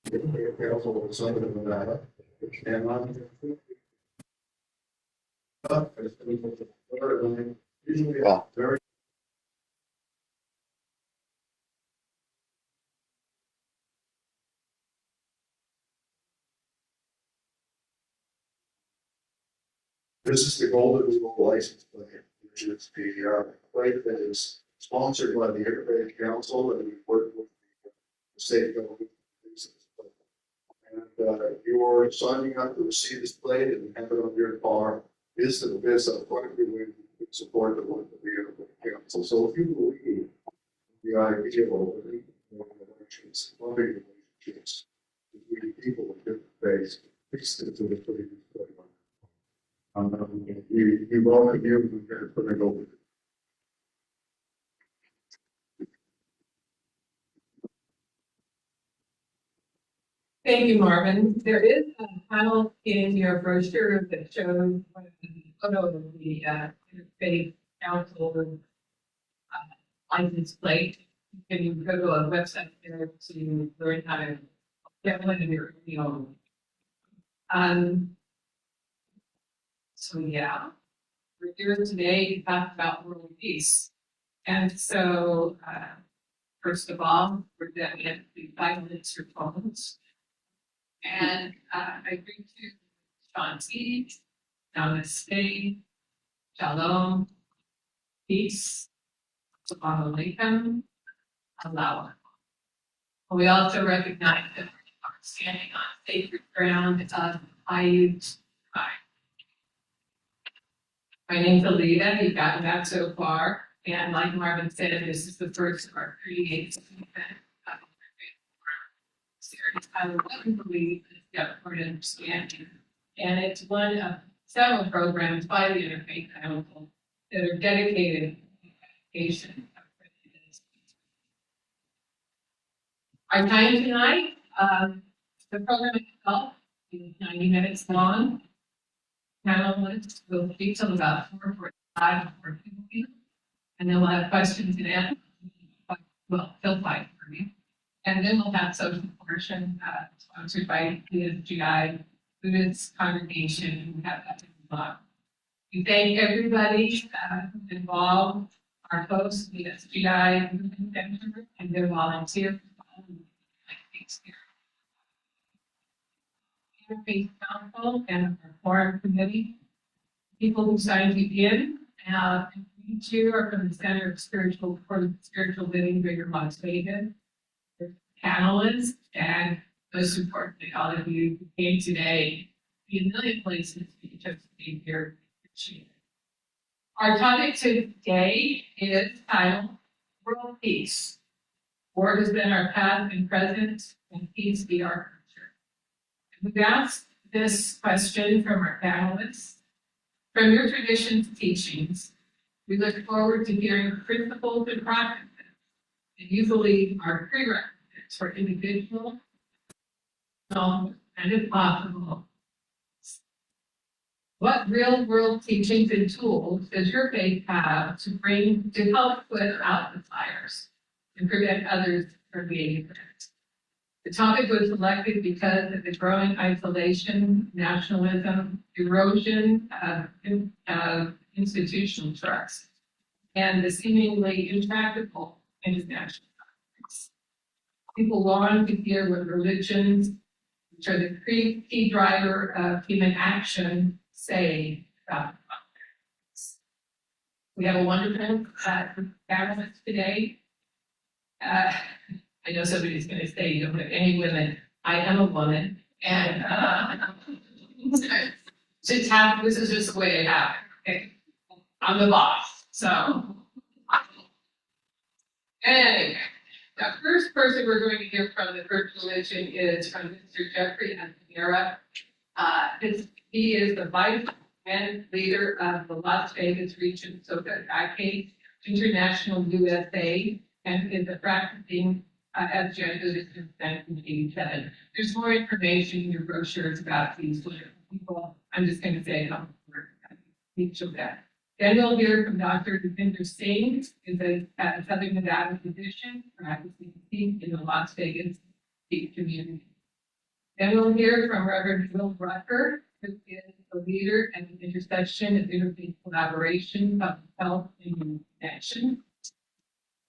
Council of the Southern Nevada, and I'm usually very. This is the Golden Rule license plate, which is the plate that is sponsored by the Interfaith Council, and we work with the state government. And you're signing up to receive this plate and have it on your car. This is a quite good way to support the work of the Interfaith Council. So if you believe the idea of elections, loving relationships between people with different faiths, fix it to the pretty good. We welcome you. We're going to put it over. Thank you, Marvin. There is a panel in your brochure that shows the photo of the Interfaith Council license plate. You can go to a website there to learn how to get one of your own. So yeah, we're here today to talk about world peace. And so, first of all, we're going to get the Panelists proponents. And I bring to Shanti, Namaste, Shalom, peace, Assalamu alaikum, Allah. We also recognize that we are standing on sacred ground of Ayut. My name's Alita. You've gotten that so far. And like Marvin said, this is the first of our creative event. Series I would believe is government understanding. And it's one of several programs by the Interfaith Council that are dedicated to education. Our time tonight, the program itself is 90 minutes long. Panelists will speak till about 4:45 or 2, and then we'll have questions and answers. Well, they'll fight for you. And then we'll have social portion sponsored by the GI Buddhist congregation. We have that involved. We thank everybody involved, our hosts, the SGI Center, and their volunteers. Interfaith Council and our forum committee, people who signed you in, and you two are from the Center of Spiritual Living, Greater Las Vegas. Panelists, and most importantly, all of you who came today, be a million places for you just being here. Our topic today is titled World Peace. War has been our past and present, and peace be our future. And we've asked this question from our panelists. From your traditions and teachings, we look forward to hearing principles and practices that you believe are prerequisites for individual, and if possible, what real world teachings and tools does your faith have to help put out the fires and prevent others from being hurt? The topic was selected because of the growing isolation, nationalism, erosion of institutional trust, and the seemingly intractable international. People long to hear what religions, which are the key driver of human action, say about politics. We have a wonderful panelist today. I know somebody's going to say you don't have any women. I am a woman, and this is just the way it happened. Okay? I'm the boss, so anyway. The first person we're going to hear from the first religion is from Mr. Jeffrey Antonera. He is the vice and leader of the Las Vegas region Soka International USA, and is a practicing SGI Buddhist since 1987. There's more information in your brochures about these wonderful people. I'm just going to say it on the word each of them. Then we'll hear from Dr. Devinder Singh, is a Southern Nevada physician practicing in the Las Vegas community. Then we'll hear from Reverend Will Rucker, who is the leader at the intersection of interfaith collaboration, public health, and human connection.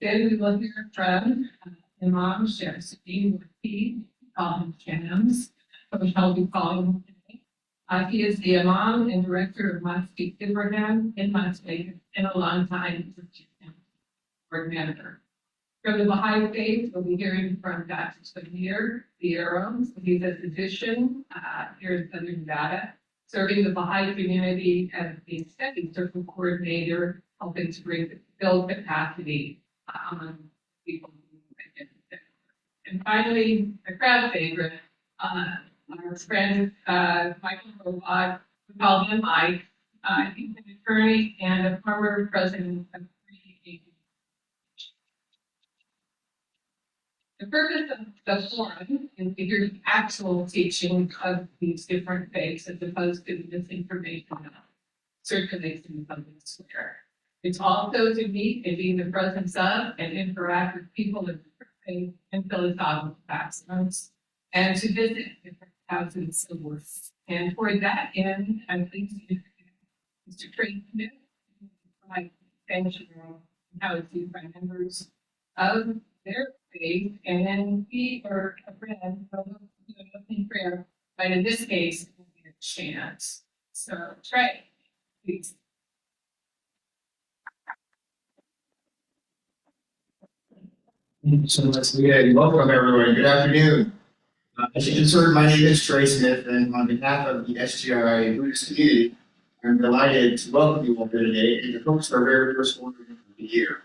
Then we will hear from Imam Shamsuddin Wahid, call him Shams, which I'll be calling him today. He is the Imam and director of Mosque Ibrahim in Las Vegas, and a long time board manager. From the Baha'i faith, we'll be hearing from Dr. Samir Vieiro. He's a physician here in Southern Nevada, serving the Baha'i community as the study circle coordinator, helping to build capacity among people. And finally, a crowd favorite, our friend Michael Robot, we call him Mike. He's an attorney and a former president of the purpose of the forum is to hear the actual teaching of these different faiths as opposed to the misinformation that circulates in the public square. It's also to meet and be in the presence of and interact with people of different faiths and philosophical backgrounds, and to visit different houses of worship. And for that end, I'm pleased to introduce Mr. Trey Smith, who is the extension of how it's used by members of their faith, and then we are a friend, in prayer, but in this case, it will be a chance. So, Trey, please. Thank you so much, Leah. Welcome, everyone. Good afternoon. As you just heard, my name is Trey Smith, and on behalf of the SGI Buddhist community, I'm delighted to welcome you all here today and to host our very first forum of the year.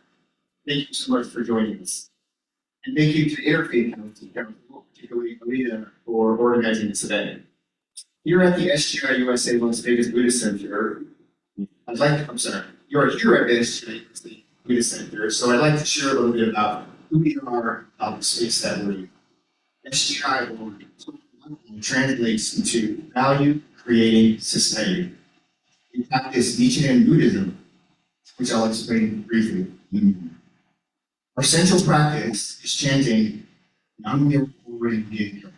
Thank you so much for joining us. And thank you to the Interfaith Council, particularly Alita, for organizing this event. Here at the SGI USA Las Vegas Buddhist Center, you are here at the SGI USA Buddhist Center, so I'd like to share a little bit about who we are, the space that we're in. SGI translates into value creating society. We practice Nichiren Buddhism, which I'll explain briefly. Our central practice is chanting Nam-myoho Renge-kyo.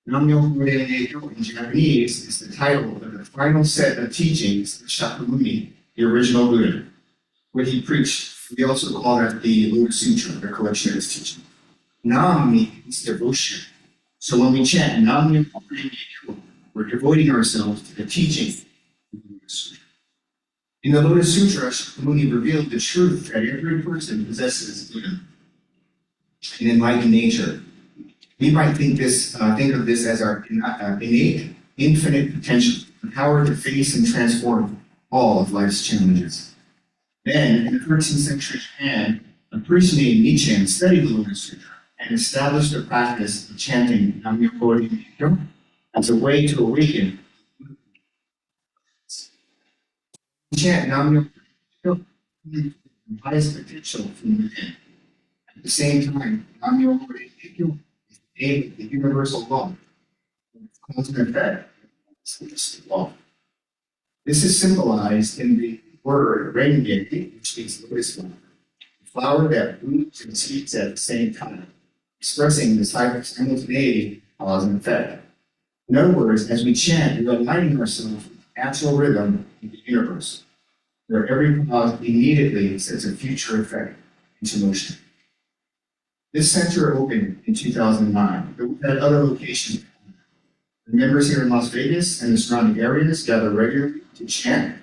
Nam-myoho Renge-kyo in Japanese is the title of the final set of teachings of Shakyamuni, the original Buddha. What he preached, we also call that the Lotus Sutra, the collection of his teaching. Nam means devotion. So when we chant Nam-myoho Renge-kyo, we're devoting ourselves to the teaching of the Lotus Sutra. In the Lotus Sutra, Shakyamuni revealed the truth that every person possesses Buddha, an enlightened nature. We might think of this as our innate, infinite potential, the power to face and transform all of life's challenges. Then, in the 13th century Japan, a person named Nichiren studied the Lotus Sutra and established a practice of chanting Nam-myoho Renge-kyo as a way to awaken. Chant Nam-myoho Renge-kyo, the highest potential from within. At the same time, Nam-myoho Renge-kyo is the aim of the universal law, cause and effect, law. This is symbolized in the word Renge, which means lotus flower, a flower that blooms and seeds at the same time, expressing the simultaneity of cause and effect. In other words, as we chant, we're aligning ourselves with the natural rhythm of the universe, where every cause immediately sets a future effect into motion. This center opened in 2009, but we've had other locations. The members here in Las Vegas and the surrounding areas gather regularly to chant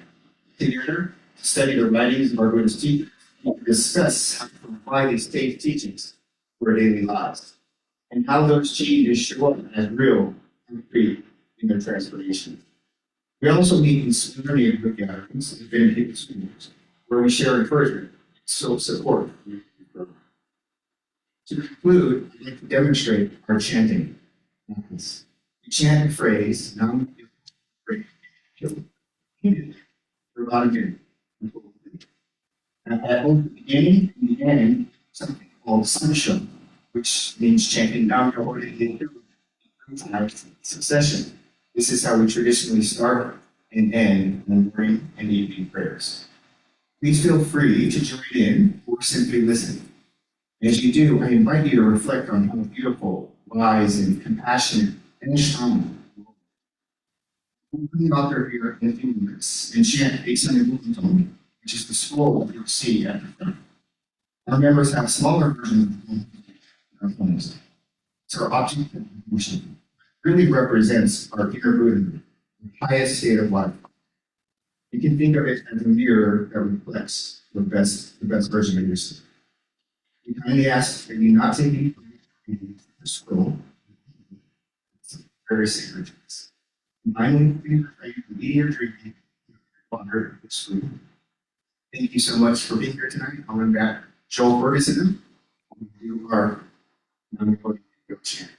together, to study the writings of our Buddhist teachers, and to discuss how to apply these teachings to our daily lives, and how those changes show up as real, concrete in their transformation. We also meet in community and group gatherings and dedicated schools, where we share encouragement and support. To conclude, I'd like to demonstrate our chanting practice. We chant the phrase Nam-myoho Renge-kyo repeatedly for about a minute. At both the beginning and the end, something called sansho, which means chanting Nam-myoho Renge-kyo in succession. This is how we traditionally start and end morning and evening prayers. Please feel free to join in or simply listen. As you do, I invite you to reflect on how beautiful, wise, and compassionate finish strong. We'll bring out there here in a few minutes and chant 800, which is the scroll you'll see at the front. Our members have a smaller version of homes. So our object of worship really represents our inner Buddha, the highest state of life. You can think of it as a mirror that reflects the best version of yourself. We kindly ask that you not take any from the scroll. It's very sacred to us. Finally, are you eating or drinking water the scroll? Thank you so much for being here tonight. I'll run back Joel Ferguson. You are now going to go chant.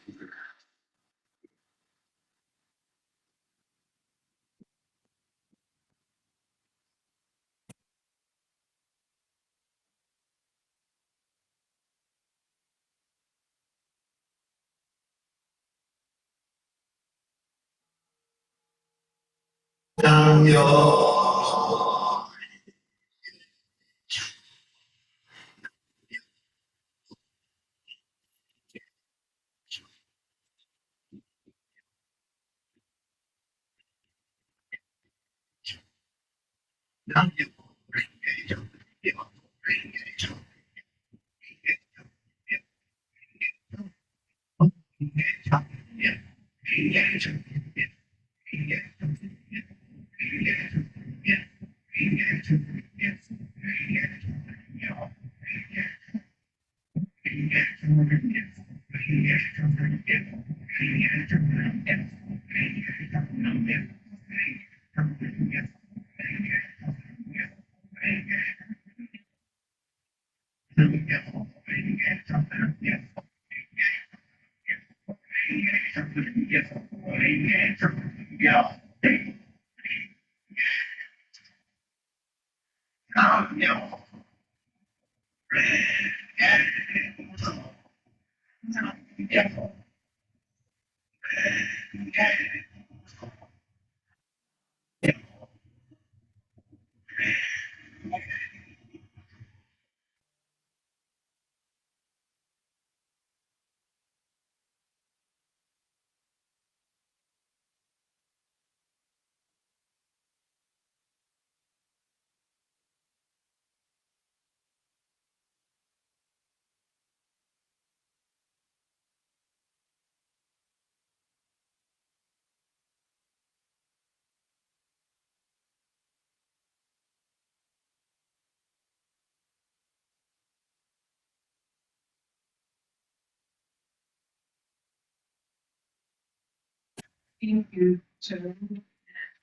Thank you, Joan.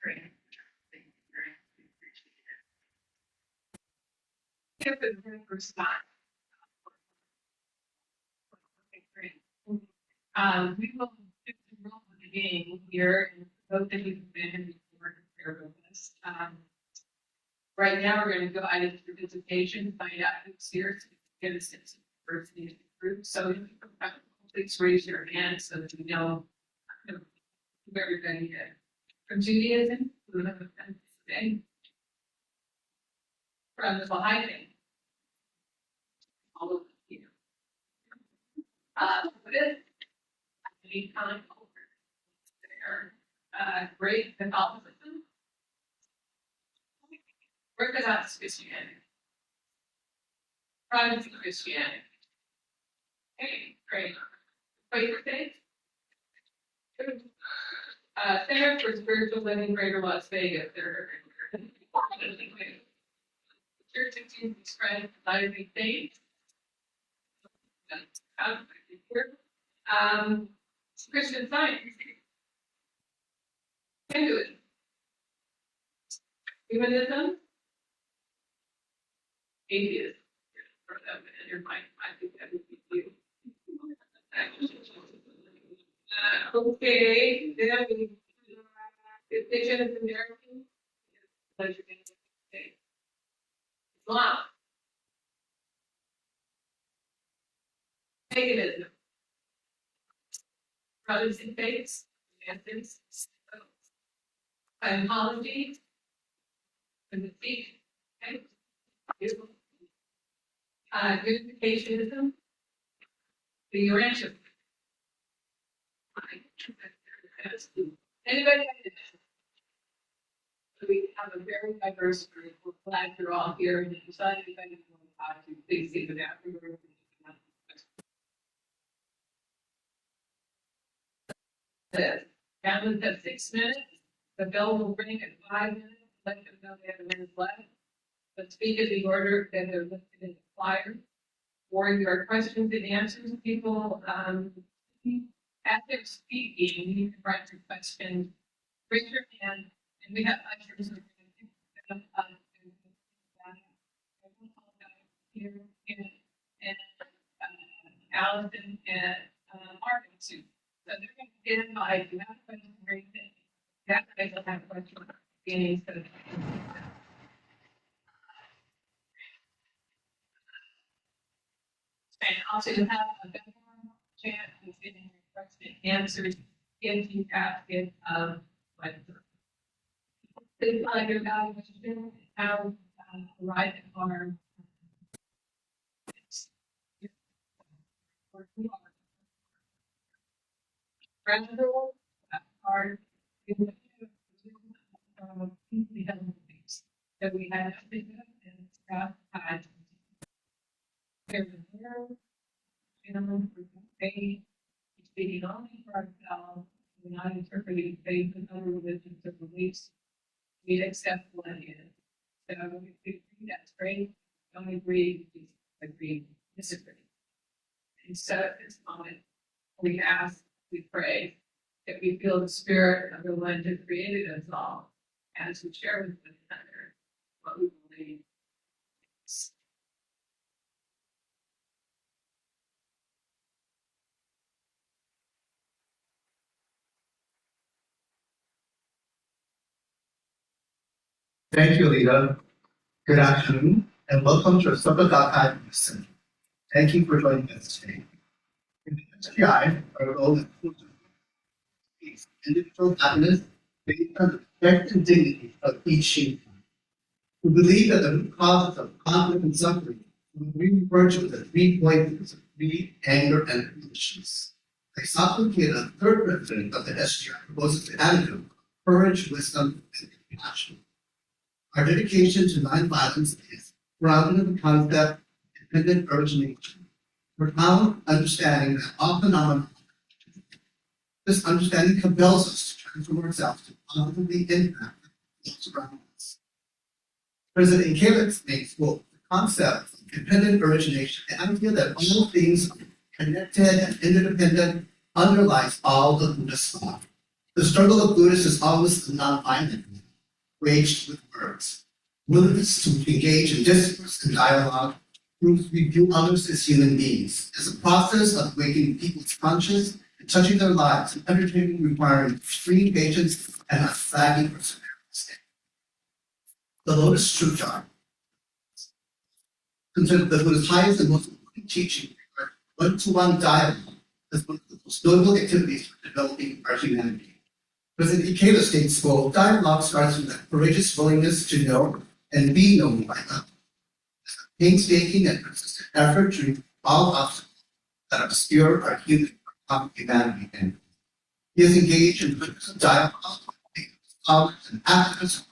Great. Thank you very much. We appreciate it. If it's very first time. Okay, great. We will just roll with the game here, and both of you have been here with us. Right now, we're going to go item through visitation, find out who's here, so we can get a sense of diversity in the group. So if you please raise your hand so that we know who everybody is. From Judaism, who have offenses today. From the Baha'i faith, all of you. Buddhist, any kind of there. Great Catholicism. Orthodox Christianity. Protestant Christianity. Okay, great. Quaker faith. Center for Spiritual Living, Greater Las Vegas. They're Church of Jesus Christ of Latter-day Saints. Christian Science. Hinduism. Humanism. Atheism. I think that would be you. Okay, then Indigenous American. Islam. Paganism. Protestant faiths. Scientology. And the Sikh. Unificationism. The Urantia. Anybody? We have a very diverse group. We're glad you're all here. And if you saw anybody you want to talk to, please see them afterwards. Cameras have 6 minutes. The bell will ring at 5 minutes. Let them know they have a minute left. But speak in the order that they're listed in the flyer. For your questions and answers, people, as they're speaking, you can write your question, raise your hand, and we have ushers who are going to pick them up here and Allison and Marvin too. So they're going to get invited. If you have a question, raise it. That way they'll have a question at the beginning. So and also you have a better chance of getting your question answered if you ask it like things like your evaluation, how right are gradual are that we have and staff had faith, speaking only for ourselves, we're not interpreting faith and other religions or beliefs. We accept what is. So if we agree, that's great. Don't agree, we agree, disagree. And so at this moment, we ask, we pray that we feel the spirit of the one who created us all as we share with one another what we believe. Thank you, Lita. Good afternoon, and welcome to our Subject Center. Thank you for joining us today. In the SGI, our goal is individual happiness based on the respect and dignity of each human. We believe that the root causes of conflict and suffering we refer to as the 3 points of greed, anger, and foolishness. They supplicate a third president of the SGI proposes the antidote: courage, wisdom, and compassion. Our dedication to nonviolence is grounded in the concept of independent origination, profound understanding that all phenomena. This understanding compels us to transform ourselves to positively impact those around us. President Calix makes quote the concept of dependent origination, the idea that all things are connected and interdependent underlies all of Buddhist thought. The struggle of Buddhists is always nonviolent, waged with words. Willingness to engage in discourse and dialogue proves we view others as human beings, as a process of waking people's conscience and touching their lives, an undertaking requiring extreme patience and a flagging perseverance. The Lotus Truth Jar considered the Buddha's highest and most important teaching, one-to-one dialogue, as one of the most notable activities for developing our humanity. President Ikeda states, quote, dialogue starts with a courageous willingness to know and be known by others. Painstaking and persistent effort to remove all obstacles that obscure our humanity. And he is engaged in dialogue with scholars and activists,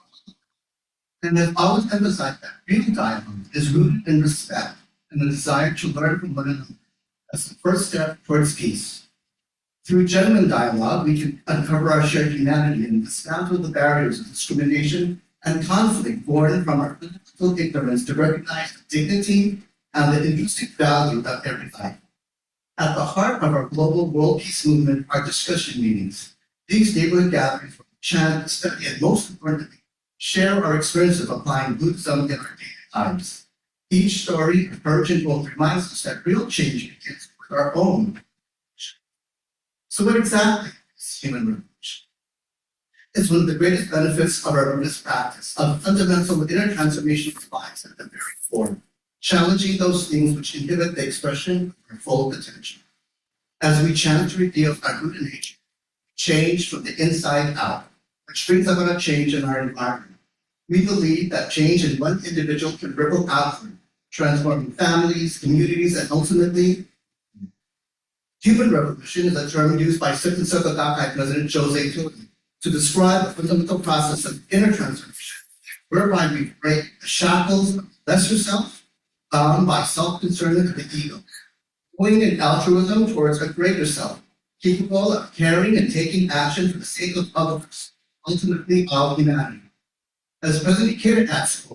and has always emphasized that real dialogue is rooted in respect and the desire to learn from one another as the first step towards peace. Through genuine dialogue, we can uncover our shared humanity and dismantle the barriers of discrimination and conflict born from our political ignorance to recognize the dignity and the intrinsic value of every life. At the heart of our global world peace movement are discussion meetings. These neighborhood gatherings where we chant, study, and most importantly, share our experience of applying Buddhism in our daily lives. Each story, encouraging both, reminds us that real change begins with our own. So what exactly is human revolution? It's one of the greatest benefits of our Buddhist practice, of fundamental inner transformation of lives at the very core, challenging those things which inhibit the expression of our full potential. As we chant to reveal our Buddha nature, change from the inside out, which brings about a change in our environment. We believe that change in one individual can ripple outward, transforming families, communities, and ultimately Human revolution is a term used by Second Circle Gakkai President Jose Clinton to describe a fundamental process of inner transformation, whereby we break the shackles of lesser self, bound by self-concern of the ego, going in altruism towards a greater self, capable of caring and taking action for the sake of others, ultimately of humanity. As President Kidd asked,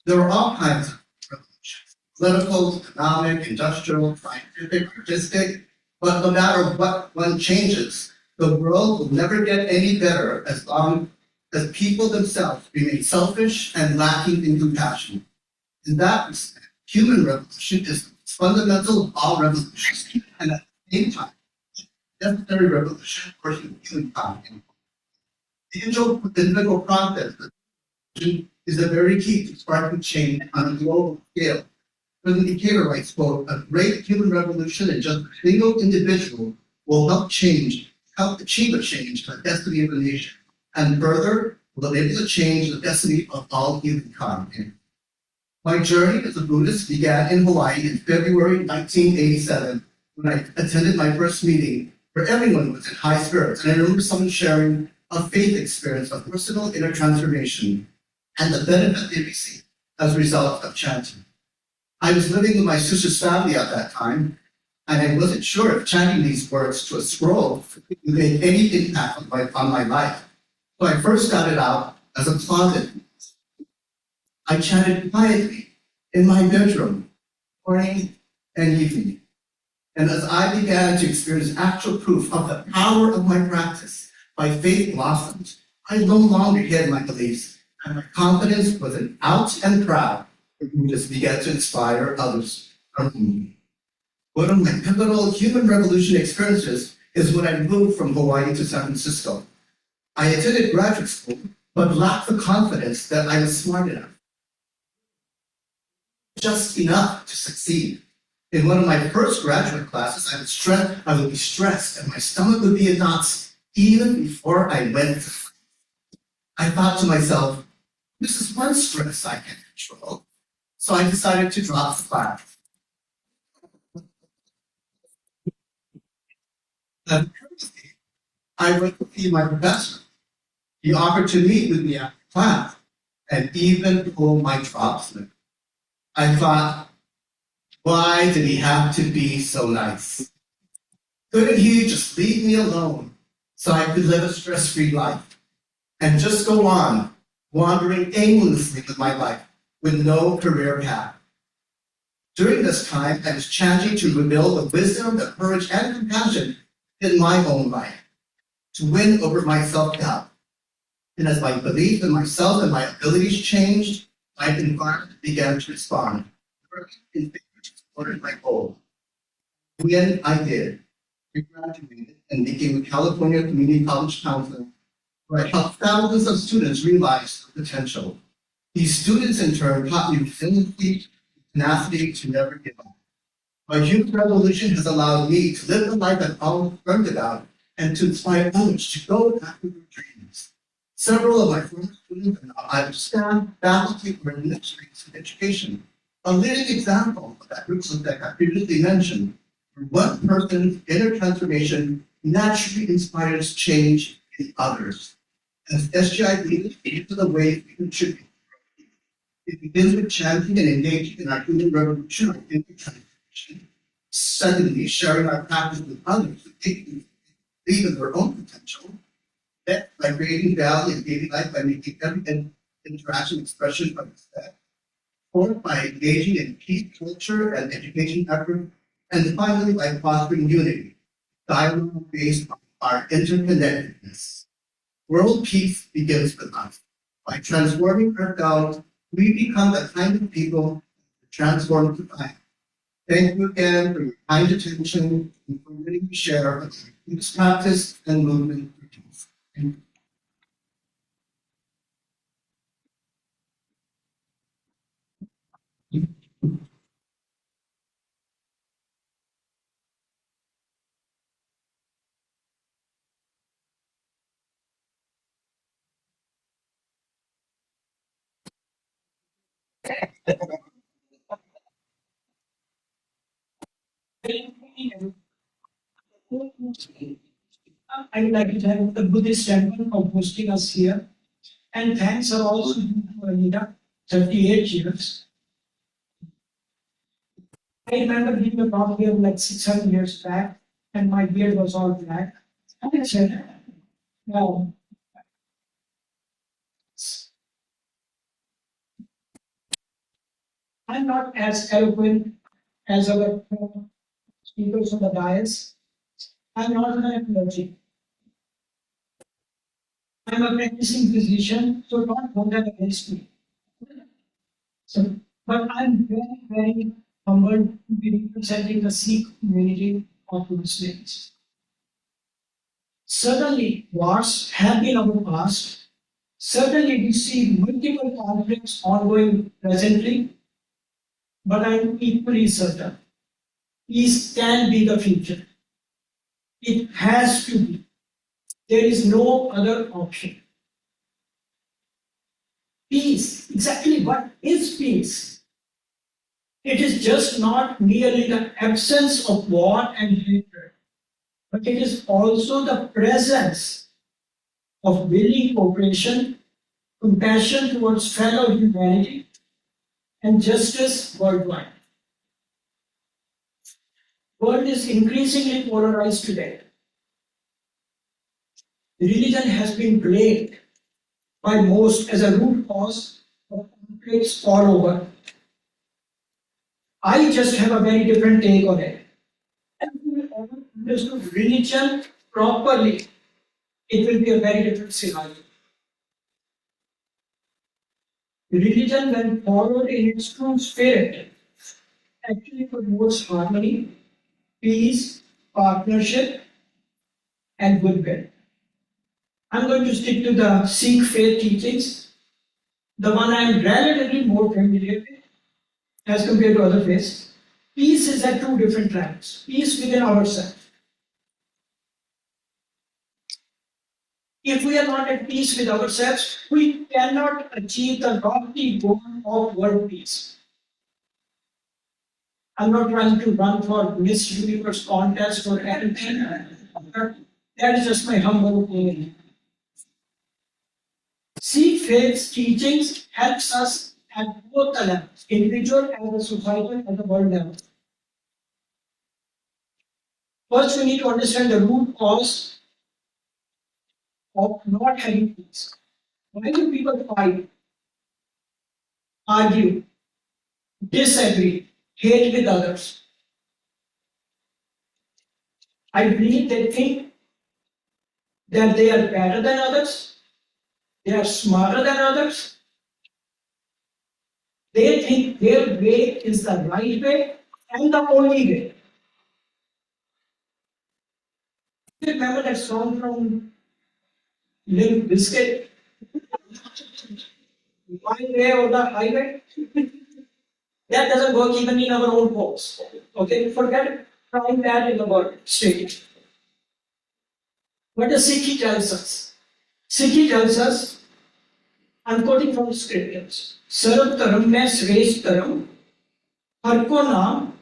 there are all kinds of revolutions: political, economic, industrial, scientific, artistic, but no matter what one changes, the world will never get any better as long as people themselves remain selfish and lacking in compassion. In that respect, human revolution is fundamental of all revolutions, and at the same time, necessary revolution for humankind. The individual process is the very key to sparking change on a global scale. President Decatur writes, quote, a great human revolution in just a single individual will help achieve a change to the destiny of the nation, and further, will enable to change the destiny of all humankind. My journey as a Buddhist began in Hawaii in February 1987, when I attended my first meeting where everyone was in high spirits, and I remember someone sharing a faith experience of personal inner transformation and the benefit they received as a result of chanting. I was living with my sister's family at that time, and I wasn't sure if chanting these words to a scroll would make any impact on my life. So I first started out as a closet. I chanted quietly in my bedroom, morning and evening. And as I began to experience actual proof of the power of my practice, my faith blossomed. I no longer hid my beliefs, and my confidence was out and proud. Just began to inspire others around me. One of my pivotal human revolution experiences is when I moved from Hawaii to San Francisco. I attended graduate school, but lacked the confidence that I was smart enough, just enough to succeed. In one of my first graduate classes, I would be stressed, and my stomach would be in knots even before I went. I thought to myself, this is one stress I can control. So I decided to drop the class. And I went to see my professor. He offered to meet with me after class and even pull my drop slip. I thought, why did he have to be so nice? Couldn't he just leave me alone so I could live a stress-free life and just go on wandering aimlessly with my life with no career path? During this time, I was chanting to rebuild the wisdom, the courage, and compassion in my own life, to win over my self-doubt. And as my belief in myself and my abilities changed, my environment began to respond, working in favor to support my goal. When I did, I graduated and became a California Community College counselor, where I helped thousands of students realize their potential. These students, in turn, taught me resiliency, tenacity to never give up. My youth revolution has allowed me to live the life I've always dreamed about and to inspire others to go after their dreams. Several of my former students and I have staff, faculty, or administrators in education. A living example of that group that I previously mentioned, where one person's inner transformation naturally inspires change in others. As SGI leaders, these are the ways we contribute. It begins with chanting and engaging in our human revolution or inner transformation. Secondly, sharing our practice with others who believe in their own potential. Then, by creating value in daily life by making every interaction expression of respect. Fourth, by engaging in peace, culture, and education efforts. And finally, by fostering unity, dialogue based on our interconnectedness. World peace begins with us. By transforming ourselves, we become the kind of people that transform society. Thank you again for your kind attention and for letting me share this practice and movement for peace. Thank you. I would like to thank the Buddhist temple for hosting us here. And thanks are also due to Anita, 38 years. I remember being a talk here like 600 years back, and my beard was all black. And I said, no. I'm not as eloquent as our speakers on the dais. I'm not an clergy. I'm a practicing physician, so don't hold that against me. So, but I'm very, very humbled to be representing the Sikh community of Muslims. Certainly, wars have been our past. Certainly, we see multiple conflicts ongoing presently, but I'm equally certain peace can be the future. It has to be. There is no other option. Peace, exactly what is peace? It is just not merely the absence of war and hatred, but it is also the presence of willing cooperation, compassion towards fellow humanity, and justice worldwide. The world is increasingly polarized today. Religion has been blamed by most as a root cause of conflicts all over. I just have a very different take on it. If we ever understood religion properly, it will be a very different scenario. Religion, when followed in its true spirit, actually promotes harmony, peace, partnership, and goodwill. I'm going to stick to the Sikh faith teachings, the one I'm relatively more familiar with as compared to other faiths. Peace is at two different levels. Peace within ourselves. If we are not at peace with ourselves, we cannot achieve the lofty goal of world peace. I'm not trying to run for Miss Universe contest or anything. That is just my humble opinion. Sikh faith's teachings helps us at both the levels, individual and the societal and the world level. First, we need to understand the root cause of not having peace. Why do people fight, argue, disagree, hate with others? I believe they think that they are better than others, they are smarter than others. They think their way is the right way and the only way. You remember that song from Limp Bizkit? My way or the highway? That doesn't work even in our own homes. Okay, forget trying that in the world state. What does Sikhi tells us? Sikhi tells us, I'm quoting from the scriptures, Sarv Dharam mein Shreshth Dharam, Har ko naam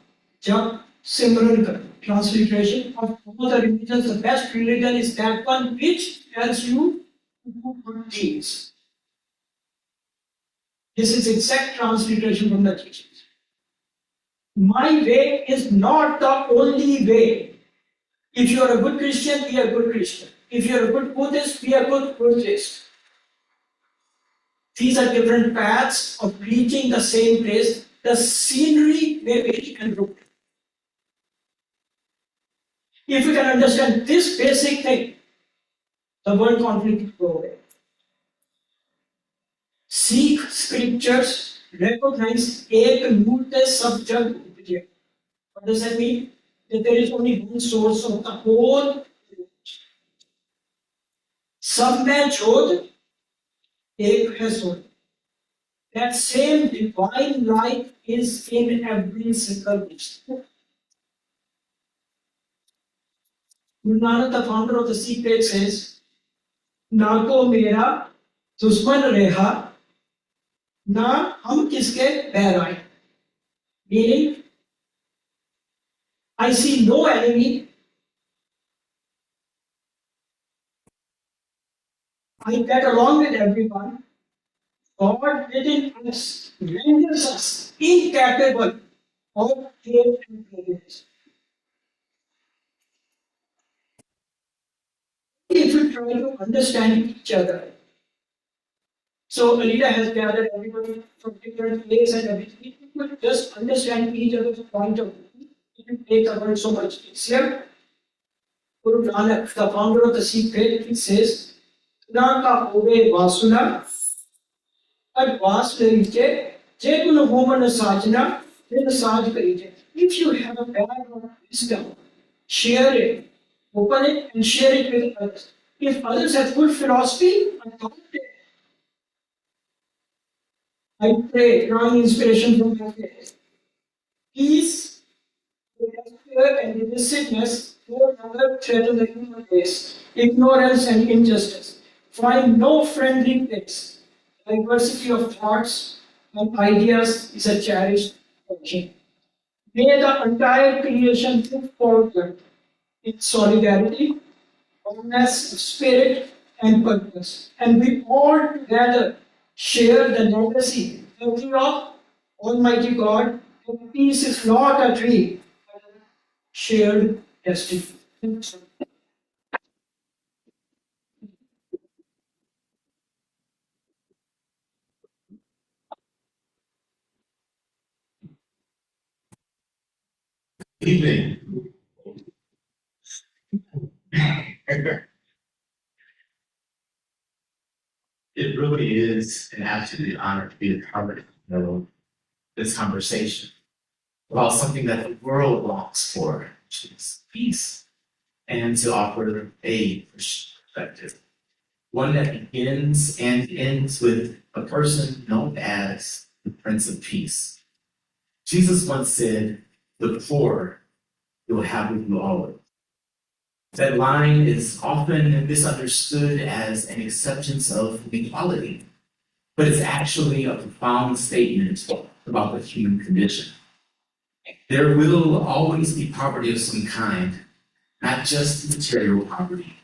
jap simran kar. Transliteration of all the religions, the best religion is that one which tells you to do good deeds. This is exact transliteration from the teachings. My way is not the only way. If you are a good Christian, be a good Christian. If you are a good Buddhist, be a good Buddhist. These are different paths of reaching the same place. The scenery may vary and look. If we can understand this basic thing, the world conflict will go away. Sikh scriptures recognize ek murte sab jag upje. What does that mean? That there is only one source of the whole. Sab mein jod, ek hai soul. That same divine light is in every single person. Guru Nanak, the founder of the Sikh faith, says, "Na ko mera दुश्मन रेहा ना हम किसके बैर आए." Meaning, I see no enemy I get along with everyone. God within us renders us incapable of hate and prejudice. If we try to understand each other, so Alita has gathered everybody from different places and everything. If we could just understand each other's point of view, it would make the world so much easier. Guru Nanak, the founder of the Sikh faith, he says, Na ka hove vasuna, ad vas karije, je kun homan sajna, then saj karije. If you have a bag of wisdom, share it, open it and share it with others. If others have good philosophy, adopt it. I pray, drawing inspiration from my faith. Peace, despair, and divisiveness no longer threaten the human race. Ignorance and injustice find no friendly place. Diversity of thoughts and ideas is a cherished function. May the entire creation move forward in solidarity, oneness of spirit, and purpose. And we all together share the legacy of Almighty God. And peace is not a dream, but a shared destiny. Evening. It really is an absolute honor to be a part of this conversation about something that the world longs for, which is peace, and to offer a perspective, one that begins and ends with a person known as the Prince of Peace. Jesus once said, "The poor you will have with you always." That line is often misunderstood as an acceptance of equality, but it's actually a profound statement about the human condition. There will always be poverty of some kind, not just material poverty,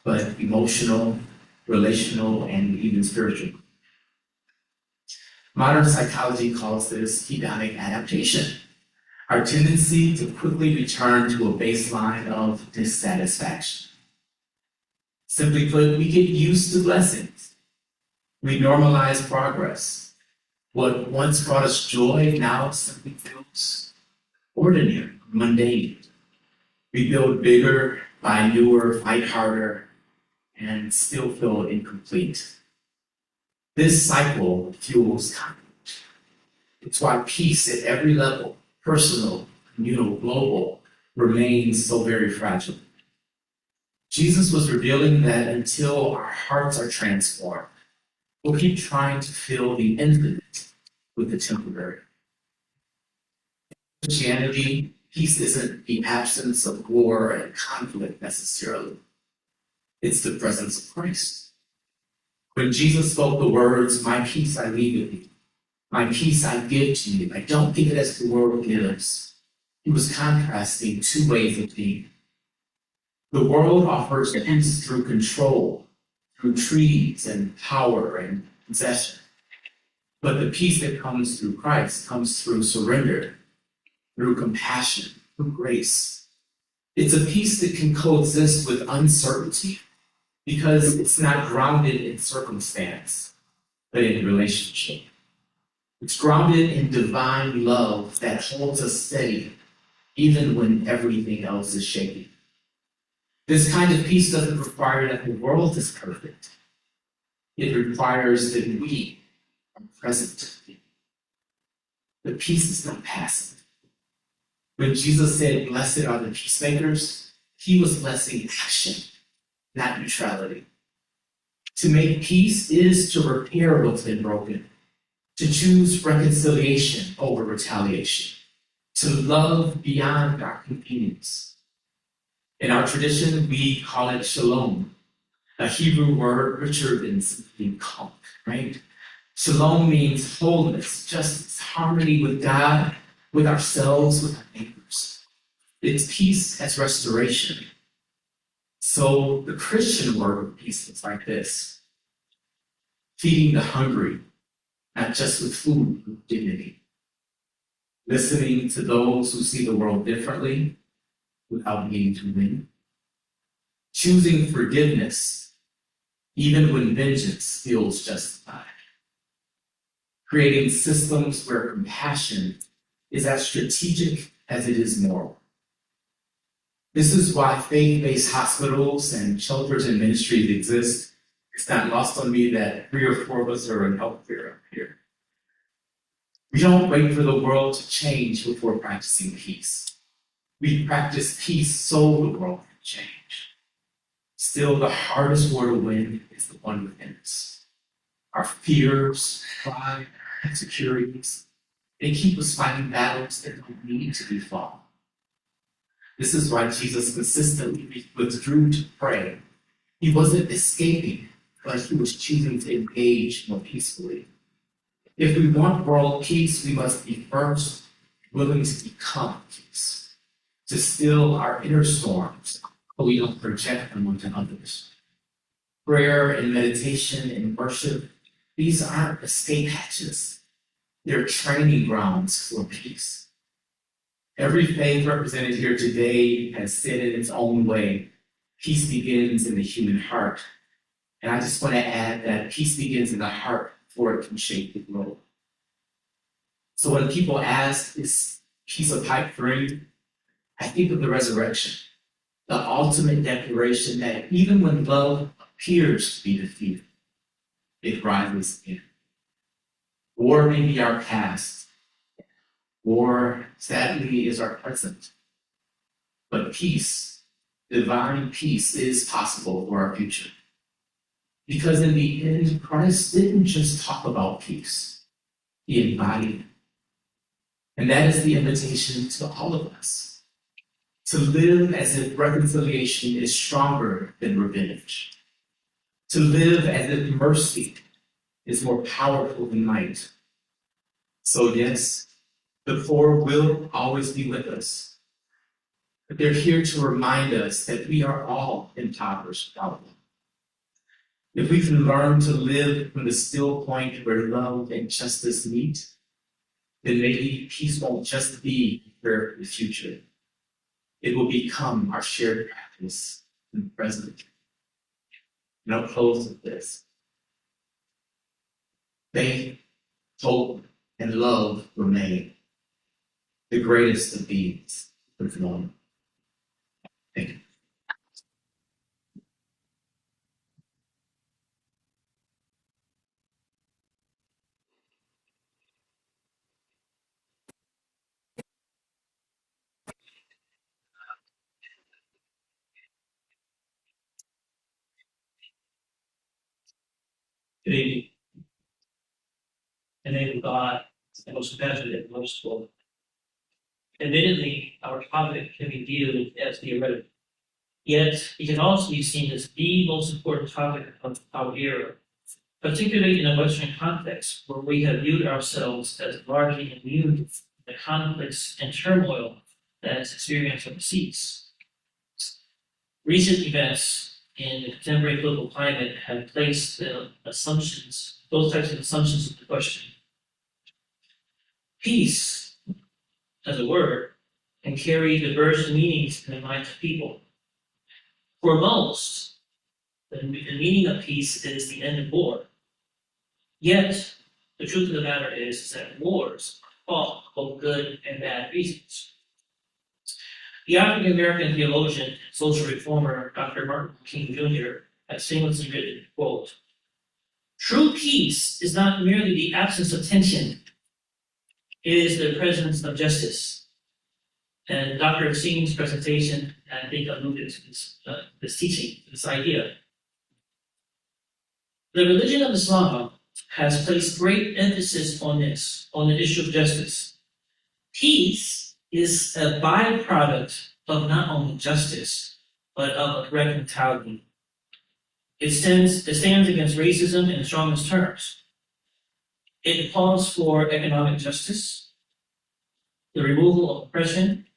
but emotional, relational, and even spiritual. Modern psychology calls this hedonic adaptation, our tendency to quickly return to a baseline of dissatisfaction. Simply put, we get used to blessings. We normalize progress. What once brought us joy now simply feels ordinary, mundane. We build bigger, buy newer, fight harder, and still feel incomplete. This cycle fuels conflict. It's why peace at every level, personal, communal, global, remains so very fragile. Jesus was revealing that until our hearts are transformed, we'll keep trying to fill the infinite with the temporary. Christianity, peace isn't the absence of war and conflict necessarily. It's the presence of Christ. When Jesus spoke the words, "My peace I leave with you, my peace I give to you, I don't give it as the world gives," he was contrasting two ways of being. The world offers peace through control, through treaties and power and possession. But the peace that comes through Christ comes through surrender, through compassion, through grace. It's a peace that can coexist with uncertainty because it's not grounded in circumstance, but in relationship. It's grounded in divine love that holds us steady even when everything else is shaky. This kind of peace doesn't require that the world is perfect. It requires that we are present. The peace is not passive. When Jesus said, "Blessed are the peacemakers," he was blessing action, not neutrality. To make peace is to repair what's been broken, to choose reconciliation over retaliation, to love beyond our convenience. In our tradition, we call it shalom, a Hebrew word richer than simply calm, right? Shalom means wholeness, justice, harmony with God, with ourselves, with our neighbors. It's peace as restoration. So the Christian word of peace is like this: feeding the hungry, not just with food, but with dignity, listening to those who see the world differently without needing to win, choosing forgiveness even when vengeance feels justified, creating systems where compassion is as strategic as it is moral. This is why faith-based hospitals and shelters and ministries exist. It's not lost on me that 3 or 4 of us are in healthcare up here. We don't wait for the world to change before practicing peace. We practice peace so the world can change. Still, the hardest war to win is the one within us. Our fears, pride, insecurities, they keep us fighting battles that don't need to be fought. This is why Jesus consistently withdrew to pray. He wasn't escaping, but he was choosing to engage more peacefully. If we want world peace, we must be first willing to become peace, to still our inner storms, but we don't project them onto others. Prayer and meditation and worship, these aren't escape hatches. They're training grounds for peace. Every faith represented here today has said in its own way, peace begins in the human heart. And I just want to add that peace begins in the heart before it can shape the globe. So when people ask, is peace a pipe dream? I think of the resurrection, the ultimate declaration that even when love appears to be defeated, it rises again. War may be our past. War, sadly, is our present. But peace, divine peace, is possible for our future. Because in the end, Christ didn't just talk about peace, he embodied it. And that is the invitation to all of us, to live as if reconciliation is stronger than revenge, to live as if mercy is more powerful than might. So yes, the poor will always be with us, but they're here to remind us that we are all impoverished without them. If we can learn to live from the still point where love and justice meet, then maybe peace won't just be for the future. It will become our shared practice in the present. And I'll close with this. Faith, hope, and love remain. The greatest of these is love. Thank you. Good evening. In the name of God, and most compassionate and merciful. Admittedly, our topic can be viewed as theoretical, yet it can also be seen as the most important topic of our era, particularly in a Western context where we have viewed ourselves as largely immune to the conflicts and turmoil that is experienced overseas. Recent events in the contemporary political climate have placed those types of assumptions into question. Peace, as a word, can carry diverse meanings in the minds of people. For most, the meaning of peace is the end of war. Yet, the truth of the matter is that wars are fought for both good and bad reasons. The African American theologian and social reformer Dr. Martin King Jr. has famously written, quote, "True peace is not merely the absence of tension, it is the presence of justice." And Dr. Singh's presentation, I think, alluded to this teaching, this idea. The religion of Islam has placed great emphasis on this, on the issue of justice. Peace is a byproduct of not only justice, but of correct mentality. It stands against racism in the strongest terms. It calls for economic justice, the removal of oppression,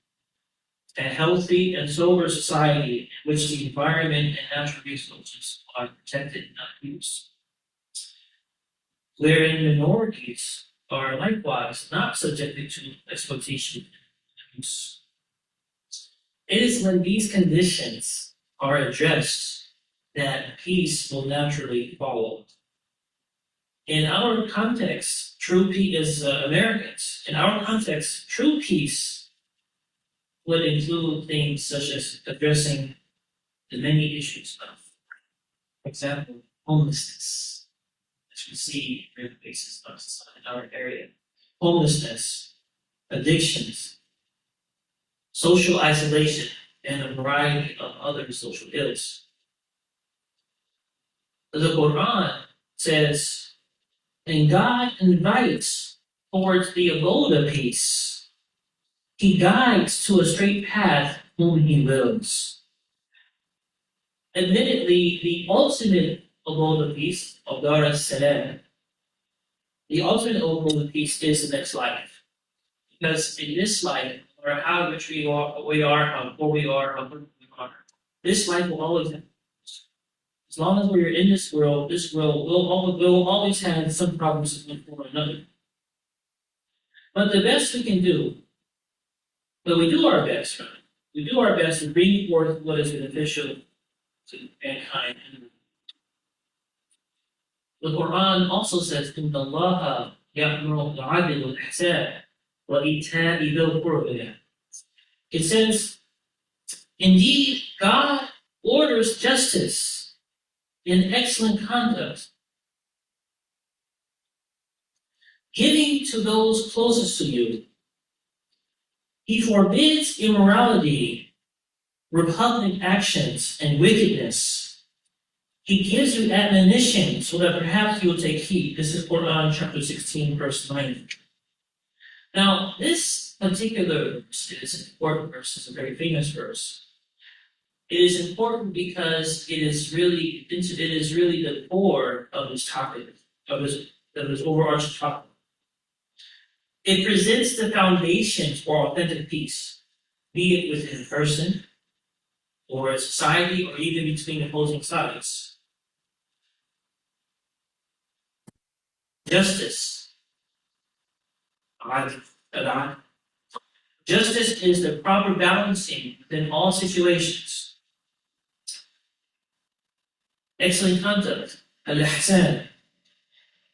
a healthy and sober society in which the environment and natural resources are protected and not abused. wherein minorities are likewise not subjected to exploitation and abuse. It is when these conditions are addressed that peace will naturally follow. In our context, true peace is Americans. In our context, true peace would include things such as addressing the many issues of, for example, homelessness, as we see in many places in our area. Homelessness, addictions, social isolation, and a variety of other social ills. The Quran says, and God invites towards the abode of peace. He guides to a straight path whom he wills. Admittedly, the ultimate abode of peace, of Dar as-Salam, the ultimate abode of peace is the next life. Because in this life, no matter how rich we are, how poor we are, how good we are, this life will always have. As long as we're in this world will always have some problems with one or another. But the best we can do, but we do our best, right? We do our best to bring forth what is beneficial to mankind. The Quran also says, إِنَّ اللَّهَ يَأْمُرُ بِالْعَدْلِ وَالْإِحْسَانِ وَإِيتَاءِ ذِي الْقُرْبَى. It says, indeed, God orders justice in excellent conduct, giving to those closest to you. He forbids immorality, repugnant actions, and wickedness. He gives you admonition so that perhaps you will take heed. This is Quran chapter 16, verse 9. Now, this particular verse is an important verse. It's a very famous verse. It is important because it is really the core of this topic, of this overarching topic. It presents the foundation for authentic peace, be it within a person, or a society, or even between opposing sides. Justice. Justice is the proper balancing within all situations. Excellent conduct, al-ihsan.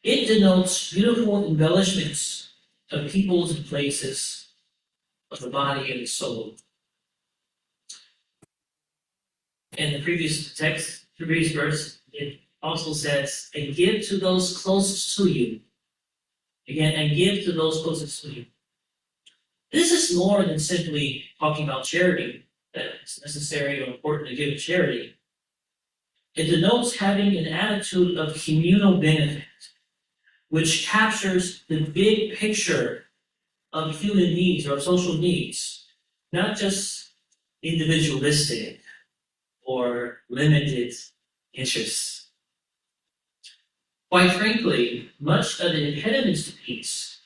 It denotes beautiful embellishments of peoples and places, of the body and the soul. In the previous text, the previous verse, it also says, and give to those closest to you. Again, and give to those closest to you. This is more than simply talking about charity, that it's necessary or important to give charity. It denotes having an attitude of communal benefit, which captures the big picture of human needs or social needs, not just individualistic or limited interests. Quite frankly, much of the impediments to peace,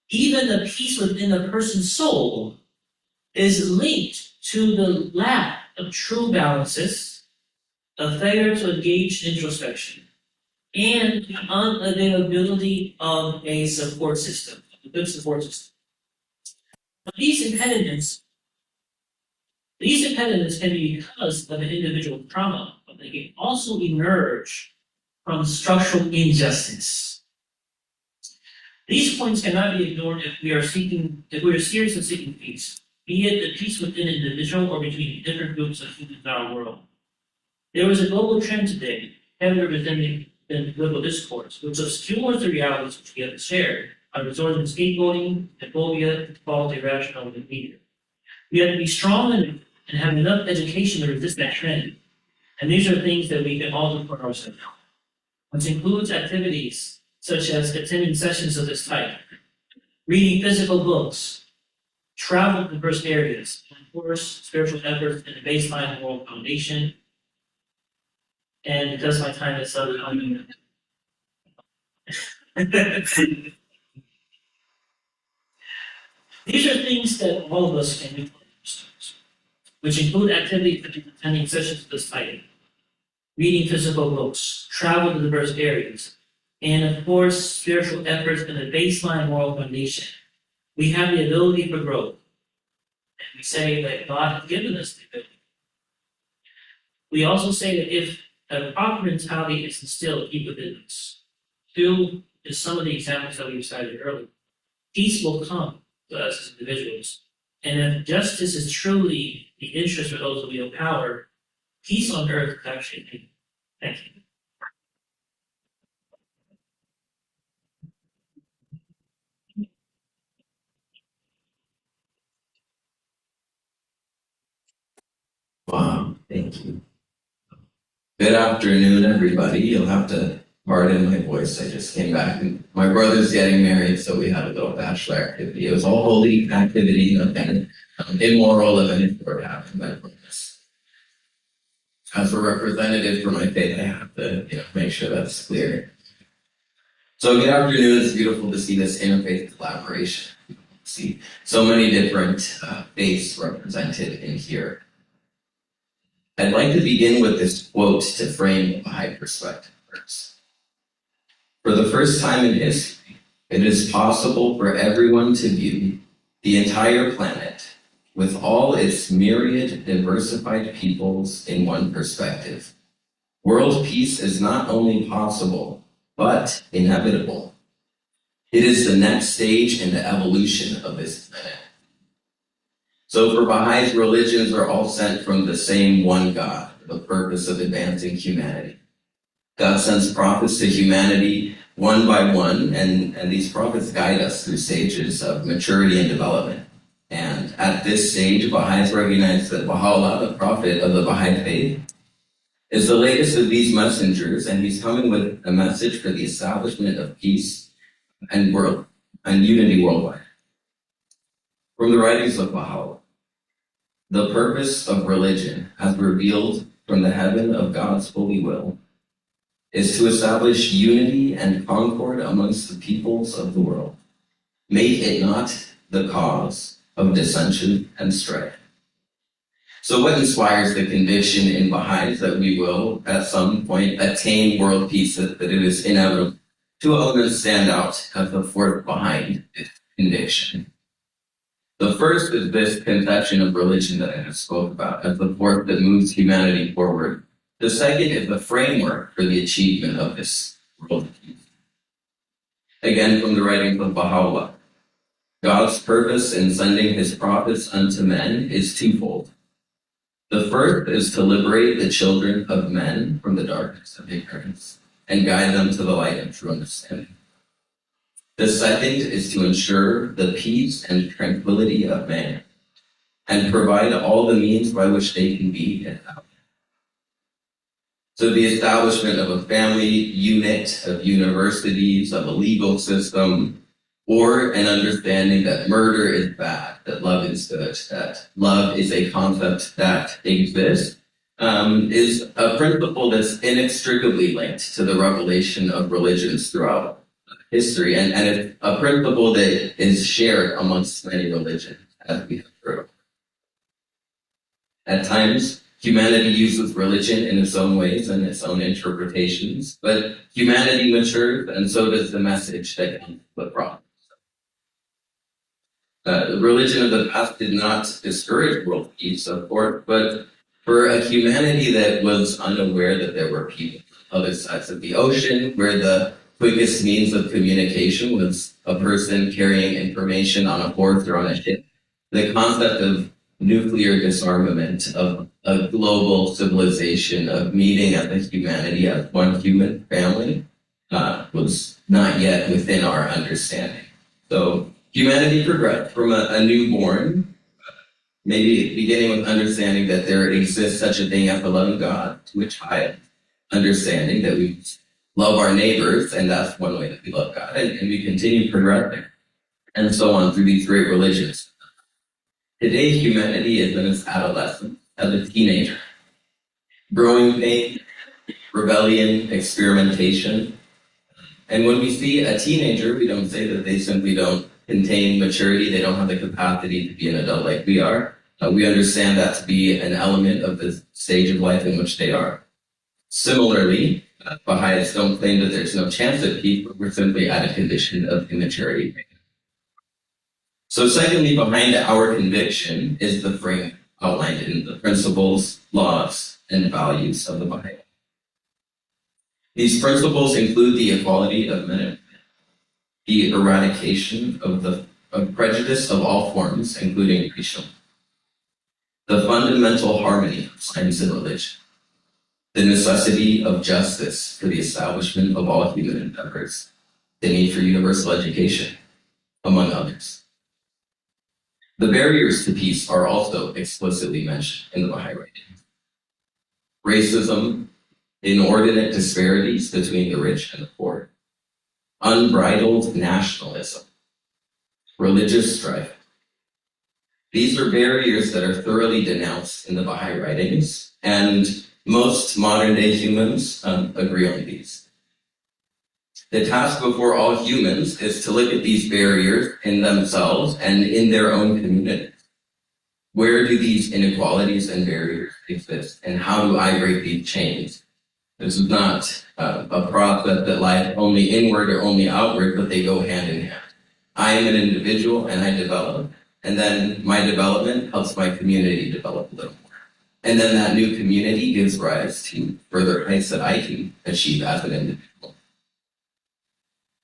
even the peace within a person's soul, is linked to the lack of true balances, a failure to engage in introspection, and the unavailability of a support system, a good support system. But these impediments can be because of an individual trauma, but they can also emerge from structural injustice. These points cannot be ignored if we are serious in seeking peace, be it the peace within an individual or between different groups of humans in our world. There is a global trend today, heavily represented in political discourse, which obscures the realities which we have shared by resorting to scapegoating, phobia, false, irrational, and media. We have to be strong and have enough education to resist that trend. And these are things that we can all do for ourselves, which includes activities such as attending sessions of this type, reading physical books, travel to diverse areas, and of course, spiritual efforts in the baseline moral foundation. And because my time is up, these are things that all of us can do, which include activities such as attending sessions of this type, reading physical books, travel to diverse areas, and of course, spiritual efforts and a baseline moral foundation, we have the ability for growth. And we say that God has given us the ability. We also say that if a proper mentality is instilled deep within us, through just some of the examples that we cited earlier, peace will come to us as individuals. And if justice is truly the interest of those who wield power, peace on earth is actually needed. Thank you. Wow, thank you. Good afternoon, everybody. You'll have to pardon my voice. I just came back and my brother's getting married, so we had a little bachelor activity. It was all holy activity, nothing immoral of any sort happened, I promise. As a representative for my faith, I have to make sure that's clear. So good afternoon. It's beautiful to see this interfaith collaboration. See so many different faiths represented in here. I'd like to begin with this quote to frame the Baha'i perspective first. For the first time in history, it is possible for everyone to view the entire planet with all its myriad diversified peoples in one perspective. World peace is not only possible, but inevitable. It is the next stage in the evolution of this planet. So for Baha'is, religions are all sent from the same one God, for the purpose of advancing humanity. God sends prophets to humanity one by one, and these prophets guide us through stages of maturity and development. And at this stage, Baha'is recognize that Baha'u'llah, the prophet of the Baha'i faith, is the latest of these messengers, and he's coming with a message for the establishment of peace and unity worldwide. From the writings of Baha'u'llah, the purpose of religion, as revealed from the heaven of God's holy will, is to establish unity and concord amongst the peoples of the world. Make it not the cause of dissension and strife. So what inspires the conviction in Baha'is that we will, at some point, attain world peace, that it is inevitable? Two elements stand out as the force behind this conviction. The first is this conception of religion that I just spoke about as the force that moves humanity forward. The second is the framework for the achievement of this world peace. Again, from the writings of Baha'u'llah, God's purpose in sending his prophets unto men is twofold. The first is to liberate the children of men from the darkness of ignorance and guide them to the light of true understanding. The second is to ensure the peace and tranquility of man and provide all the means by which they can be endowed. So the establishment of a family unit, of universities, of a legal system, or an understanding that murder is bad, that love is good, that love is a concept that exists, is a principle that's inextricably linked to the revelation of religions throughout history, and it's a principle that is shared amongst many religions, as we have heard. At times, humanity uses religion in its own ways and its own interpretations, but humanity matures, and so does the message that comes with the prophets. The religion of the past did not discourage world peace, of course, but for a humanity that was unaware that there were people on other sides of the ocean, where the quickest means of communication was a person carrying information on a horse or on a ship, the concept of nuclear disarmament, of a global civilization, of meeting as a humanity, as one human family, was not yet within our understanding. So humanity progressed from a newborn, maybe beginning with understanding that there exists such a thing as a loving God, to which high understanding that we love our neighbors, and that's one way that we love God, and we continue progressing, and so on through these great religions. Today, humanity is in its adolescence, as a teenager. Growing pain, rebellion, experimentation. And when we see a teenager, we don't say that they simply don't contain maturity, they don't have the capacity to be an adult like we are. We understand that to be an element of the stage of life in which they are. Similarly, Baha'is don't claim that there's no chance of peace, but we're simply at a condition of immaturity. So secondly, behind our conviction is the frame outlined in the principles, laws, and values of the Baha'i. These principles include the equality of men and women, the eradication of prejudice of all forms, including racial, the fundamental harmony of science and religion, the necessity of justice for the establishment of all human endeavors, the need for universal education, among others. The barriers to peace are also explicitly mentioned in the Baha'i writings. Racism, inordinate disparities between the rich and the poor, unbridled nationalism, religious strife. These are barriers that are thoroughly denounced in the Baha'i writings, and most modern-day humans agree on these. The task before all humans is to look at these barriers in themselves and in their own communities. Where do these inequalities and barriers exist, and how do I break these chains? This is not a process that lies only inward or only outward, but they go hand in hand. I am an individual and I develop, and then my development helps my community develop a little more. And then that new community gives rise to further heights that I can achieve as an individual.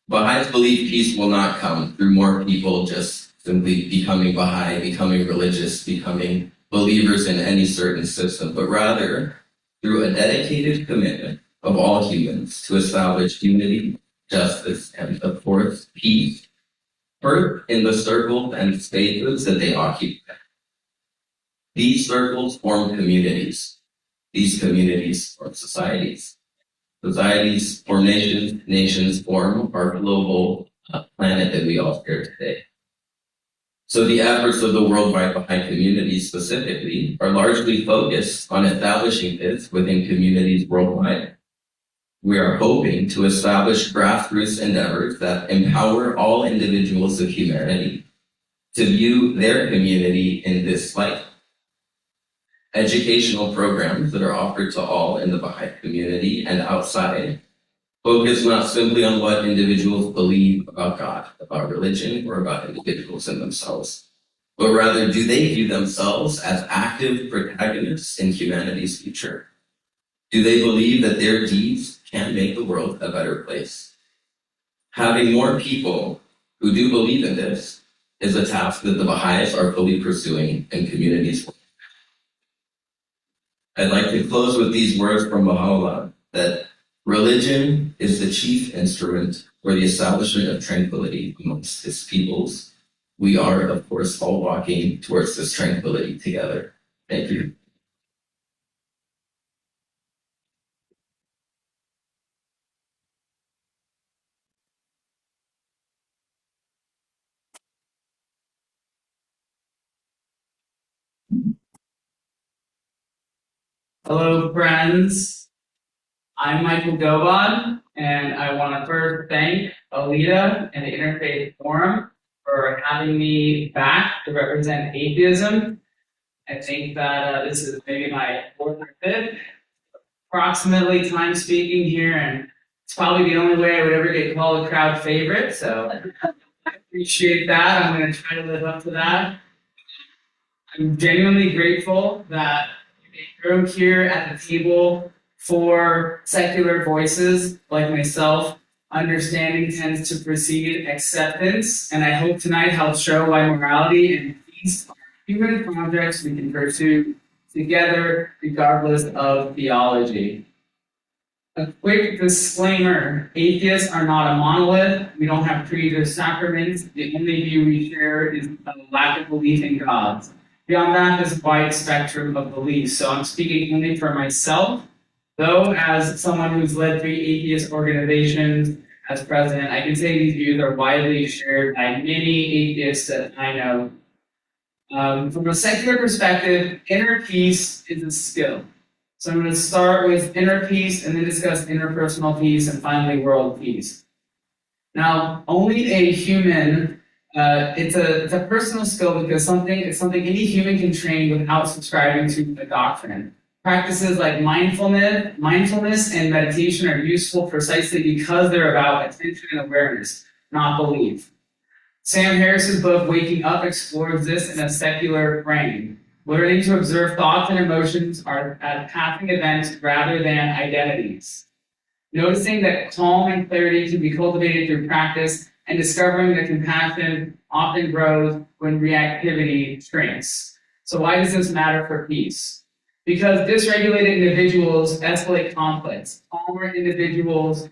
Baha'is believe peace will not come through more people just simply becoming Baha'i, becoming religious, becoming believers in any certain system, but rather through a dedicated commitment of all humans to establish unity, justice, and, of course, peace, first in the circles and spaces that they occupy. These circles form communities. These communities form societies. Societies form nations. Nations form our global planet that we all share today. So the efforts of the worldwide Baha'i community specifically are largely focused on establishing this within communities worldwide. We are hoping to establish grassroots endeavors that empower all individuals of humanity to view their community in this light. Educational programs that are offered to all in the Baha'i community and outside focus not simply on what individuals believe about God, about religion, or about individuals in themselves, but rather do they view themselves as active protagonists in humanity's future? Do they believe that their deeds can make the world a better place? Having more people who do believe in this is a task that the Baha'is are fully pursuing in communities. I'd like to close with these words from Baha'u'llah, that religion is the chief instrument for the establishment of tranquility amongst its peoples. We are, of course, all walking towards this tranquility together. Thank you. Hello, friends. I'm Michael Gobod, and I want to first thank Alita and the Interfaith Forum for having me back to represent atheism. I think that this is maybe my fourth or fifth approximately time speaking here, and it's probably the only way I would ever get called a crowd favorite, so I appreciate that. I'm going to try to live up to that. I'm genuinely grateful that a room here at the table for secular voices like myself. Understanding tends to precede acceptance, and I hope tonight helps show why morality and peace are human projects we can pursue together regardless of theology. A quick disclaimer, atheists are not a monolith. We don't have creeds or sacraments. The only view we share is a lack of belief in gods. Beyond that, there's a wide spectrum of beliefs. So I'm speaking only for myself, though as someone who's led 3 atheist organizations as president, I can say these views are widely shared by many atheists that I know. From a secular perspective, inner peace is a skill. So I'm going to start with inner peace and then discuss interpersonal peace and finally world peace. Now, only a human it's a personal skill because it's something any human can train without subscribing to a doctrine. Practices like mindfulness and meditation are useful precisely because they're about attention and awareness, not belief. Sam Harris's book, Waking Up, explores this in a secular frame. Learning to observe thoughts and emotions are as passing events rather than identities. Noticing that calm and clarity can be cultivated through practice, and discovering that compassion often grows when reactivity shrinks. So why does this matter for peace? Because dysregulated individuals escalate conflicts. Calmer individuals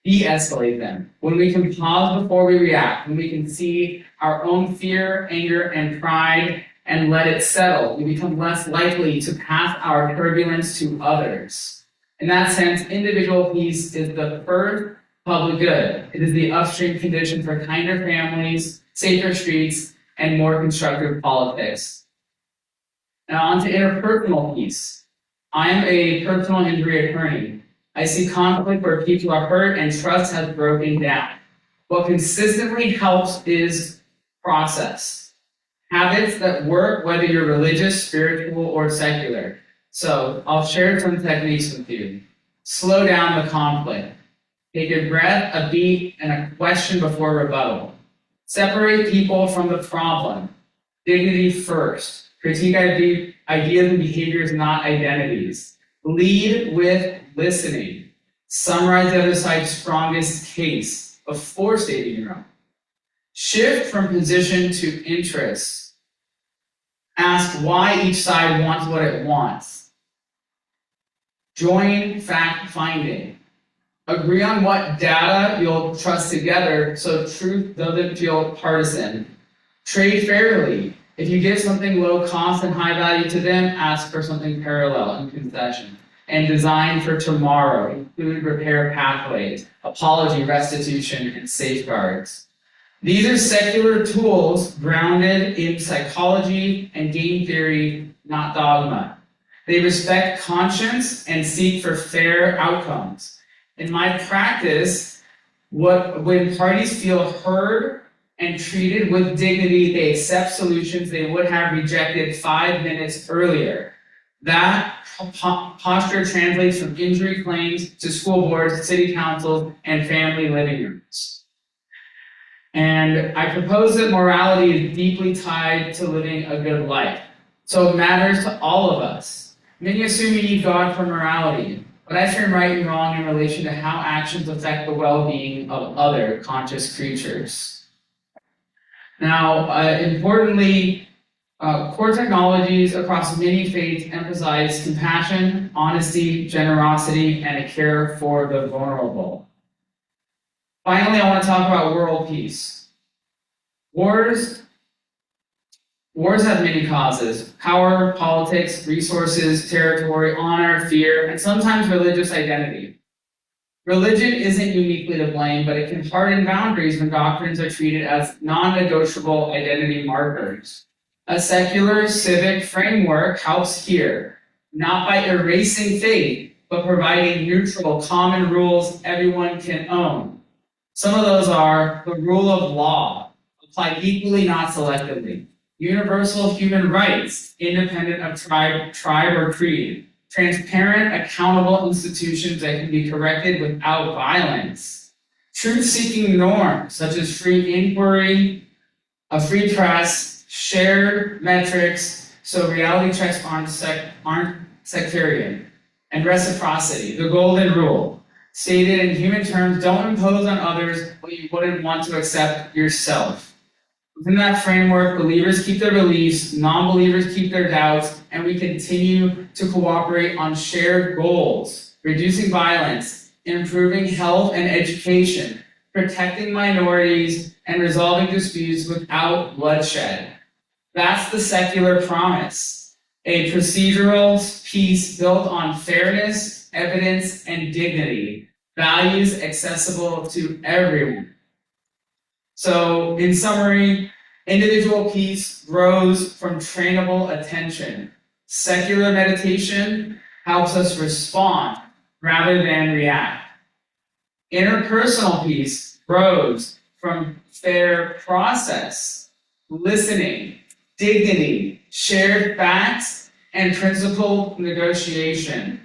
de-escalate them. When we can pause before we react, when we can see our own fear, anger, and pride and let it settle, we become less likely to pass our turbulence to others. In that sense, individual peace is the first public good. It is the upstream condition for kinder families, safer streets, and more constructive politics. Now on to interpersonal peace. I am a personal injury attorney. I see conflict where people are hurt and trust has broken down. What consistently helps is process. Habits that work whether you're religious, spiritual, or secular. So I'll share some techniques with you. Slow down the conflict. Take a breath, a beat, and a question before rebuttal. Separate people from the problem. Dignity first. Critique ideas and behaviors, not identities. Lead with listening. Summarize the other side's strongest case before stating your own. Shift from position to interest. Ask why each side wants what it wants. Join fact-finding. Agree on what data you'll trust together so truth doesn't feel partisan. Trade fairly. If you give something low cost and high value to them, ask for something parallel in concession. And design for tomorrow. Include repair pathways, apology, restitution, and safeguards. These are secular tools grounded in psychology and game theory, not dogma. They respect conscience and seek for fair outcomes. In my practice, when parties feel heard and treated with dignity, they accept solutions they would have rejected 5 minutes earlier. That posture translates from injury claims to school boards, city councils, and family living rooms. And I propose that morality is deeply tied to living a good life. So it matters to all of us. Many assume you need God for morality, but I frame right and wrong in relation to how actions affect the well-being of other conscious creatures. Now, importantly, core technologies across many faiths emphasize compassion, honesty, generosity, and a care for the vulnerable. Finally, I want to talk about world peace. Wars have many causes: power, politics, resources, territory, honor, fear, and sometimes religious identity. Religion isn't uniquely to blame, but it can harden boundaries when doctrines are treated as non-negotiable identity markers. A secular civic framework helps here, not by erasing faith, but providing neutral, common rules everyone can own. Some of those are the rule of law, applied equally, not selectively. Universal human rights, independent of tribe or creed. Transparent, accountable institutions that can be corrected without violence. Truth-seeking norms, such as free inquiry, a free press, shared metrics, so reality checks aren't sectarian. And reciprocity, the golden rule. Stated in human terms, don't impose on others what you wouldn't want to accept yourself. Within that framework, believers keep their beliefs, non-believers keep their doubts, and we continue to cooperate on shared goals, reducing violence, improving health and education, protecting minorities, and resolving disputes without bloodshed. That's the secular promise, a procedural peace built on fairness, evidence, and dignity, values accessible to everyone. So, in summary, individual peace grows from trainable attention. Secular meditation helps us respond rather than react. Interpersonal peace grows from fair process, listening, dignity, shared facts, and principled negotiation.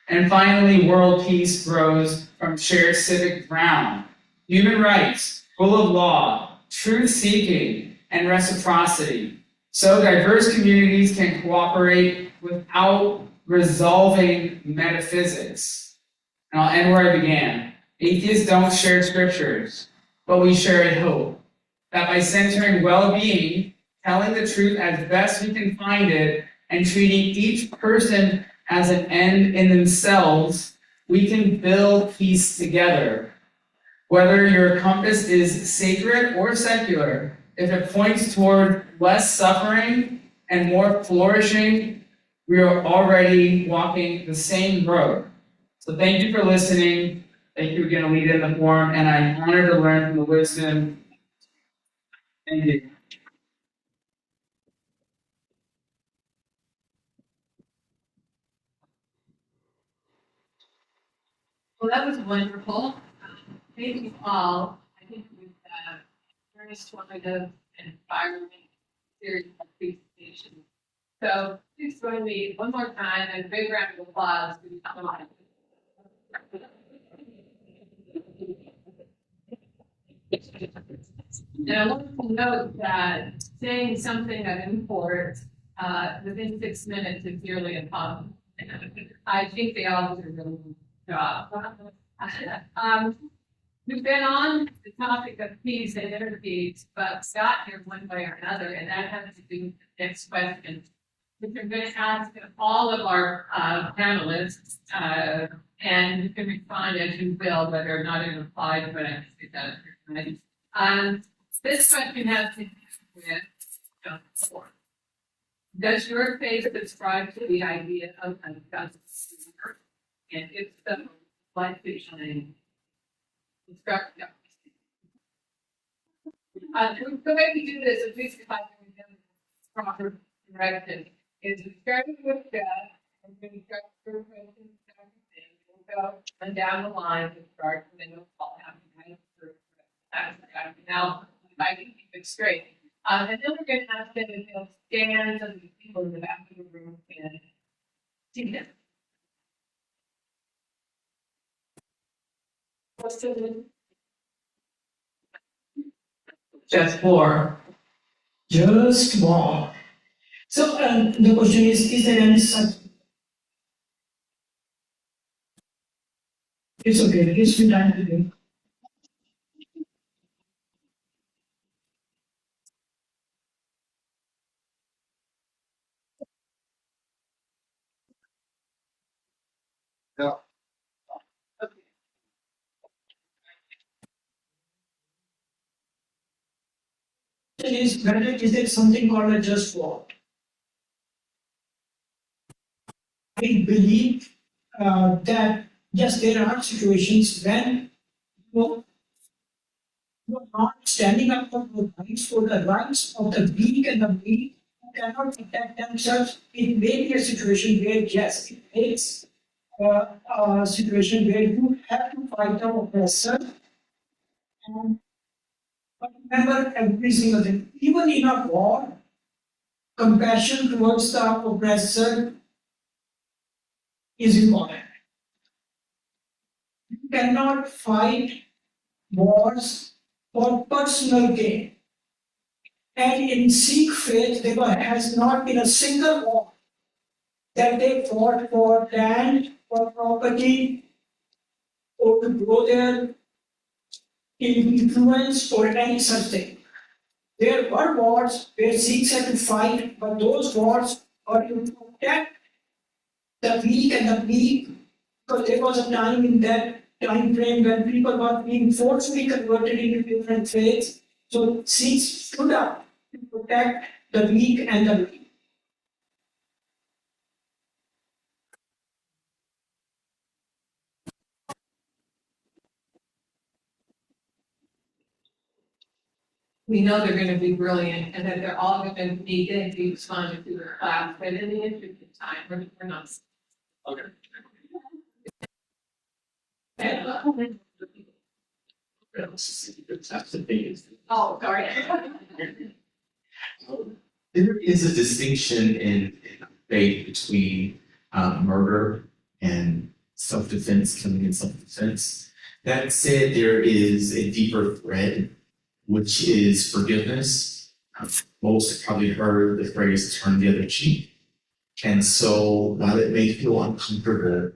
And finally, world peace grows from shared civic ground, human rights, rule of law, truth-seeking, and reciprocity. So diverse communities can cooperate without resolving metaphysics. And I'll end where I began. Atheists don't share scriptures, but we share a hope that by centering well-being, telling the truth as best we can find it, and treating each person as an end in themselves, we can build peace together. Whether your compass is sacred or secular, if it points toward less suffering and more flourishing, we are already walking the same road. So thank you for listening. Thank you again, Alita, in the forum, and I'm honored to learn from the wisdom. Thank you. Well, that was wonderful. Thank you all. I think it was very informative and inspiring series of presentations. So please join me one more time and a big round of applause for these comments. And I want to note that saying something of import within 6 minutes is nearly impossible. I think they all did a really good job. We've been on the topic of peace and inner peace, but got here one way or another, and that has to do with the next question, which I'm going to ask all of our panelists, and you can respond as you will, whether or not it applies, but I think it does. This question has to do with does your faith subscribe to the idea of justice? And if so, what design? The way we do this, at least if I can remember proper direction, is we start with God, and then we start with questions, we'll go and down the line and start, and then we'll all have to now, if I can keep it straight. And then we're going to ask them if they'll stand so the people in the back of the room can see them. Just four. Just more. So the question is there any such? It's okay, it's been time to do. Yeah. Is whether is there something called a just war? I believe that yes, there are situations when you are not standing up for the rights of the weak and the weak who cannot protect themselves. It may be a situation where yes, it makes a situation where you have to fight the oppressor. But remember every single thing, even in a war, compassion towards the oppressor is important. You cannot fight wars for personal gain. And in Sikh faith, there has not been a single war that they fought for land, for property, or to grow their influence, or any such thing. There were wars where Sikhs had to fight, but those wars were to protect the weak and the weak, because there was a time in that time frame when people were being forcefully converted into different faiths. So Sikhs stood up to protect the weak and the weak. We know they're going to be brilliant and that they're all going to be getting to be responded to their class, but in the interest of time, we're not. Okay. Oh, sorry. There is a distinction in debate between murder and self-defense, killing in self-defense. That said, there is a deeper thread, which is forgiveness. Most have probably heard the phrase turn the other cheek. And so while it may feel uncomfortable,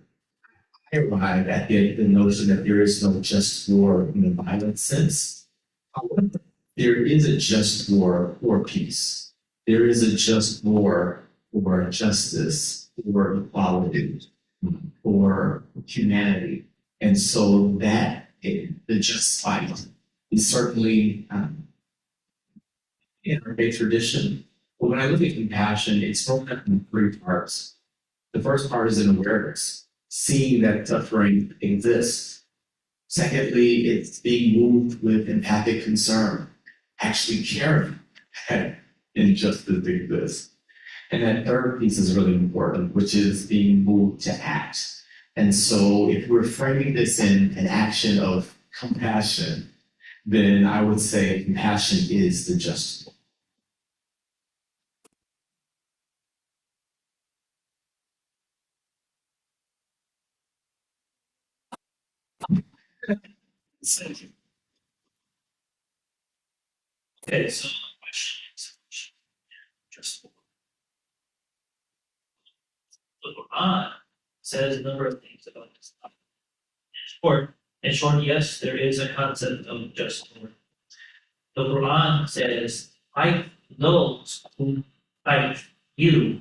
I arrive at the notion that there is no just war in the violent sense. However, there is a just war for peace. There is a just war for justice, for equality, for humanity. And so that the just fight is certainly in our faith tradition. But when I look at compassion, it's broken up in three parts. The first part is an awareness, seeing that suffering exists. Secondly, it's being moved with empathic concern, actually caring that injustice exists. And that third piece is really important, which is being moved to act. And so if we're framing this in an action of compassion, then I would say compassion is the just war. Thank you. Okay, so the question is just the Quran says a number of things about this topic. In short, yes, there is a concept of just war. The Quran says, fight those who fight you.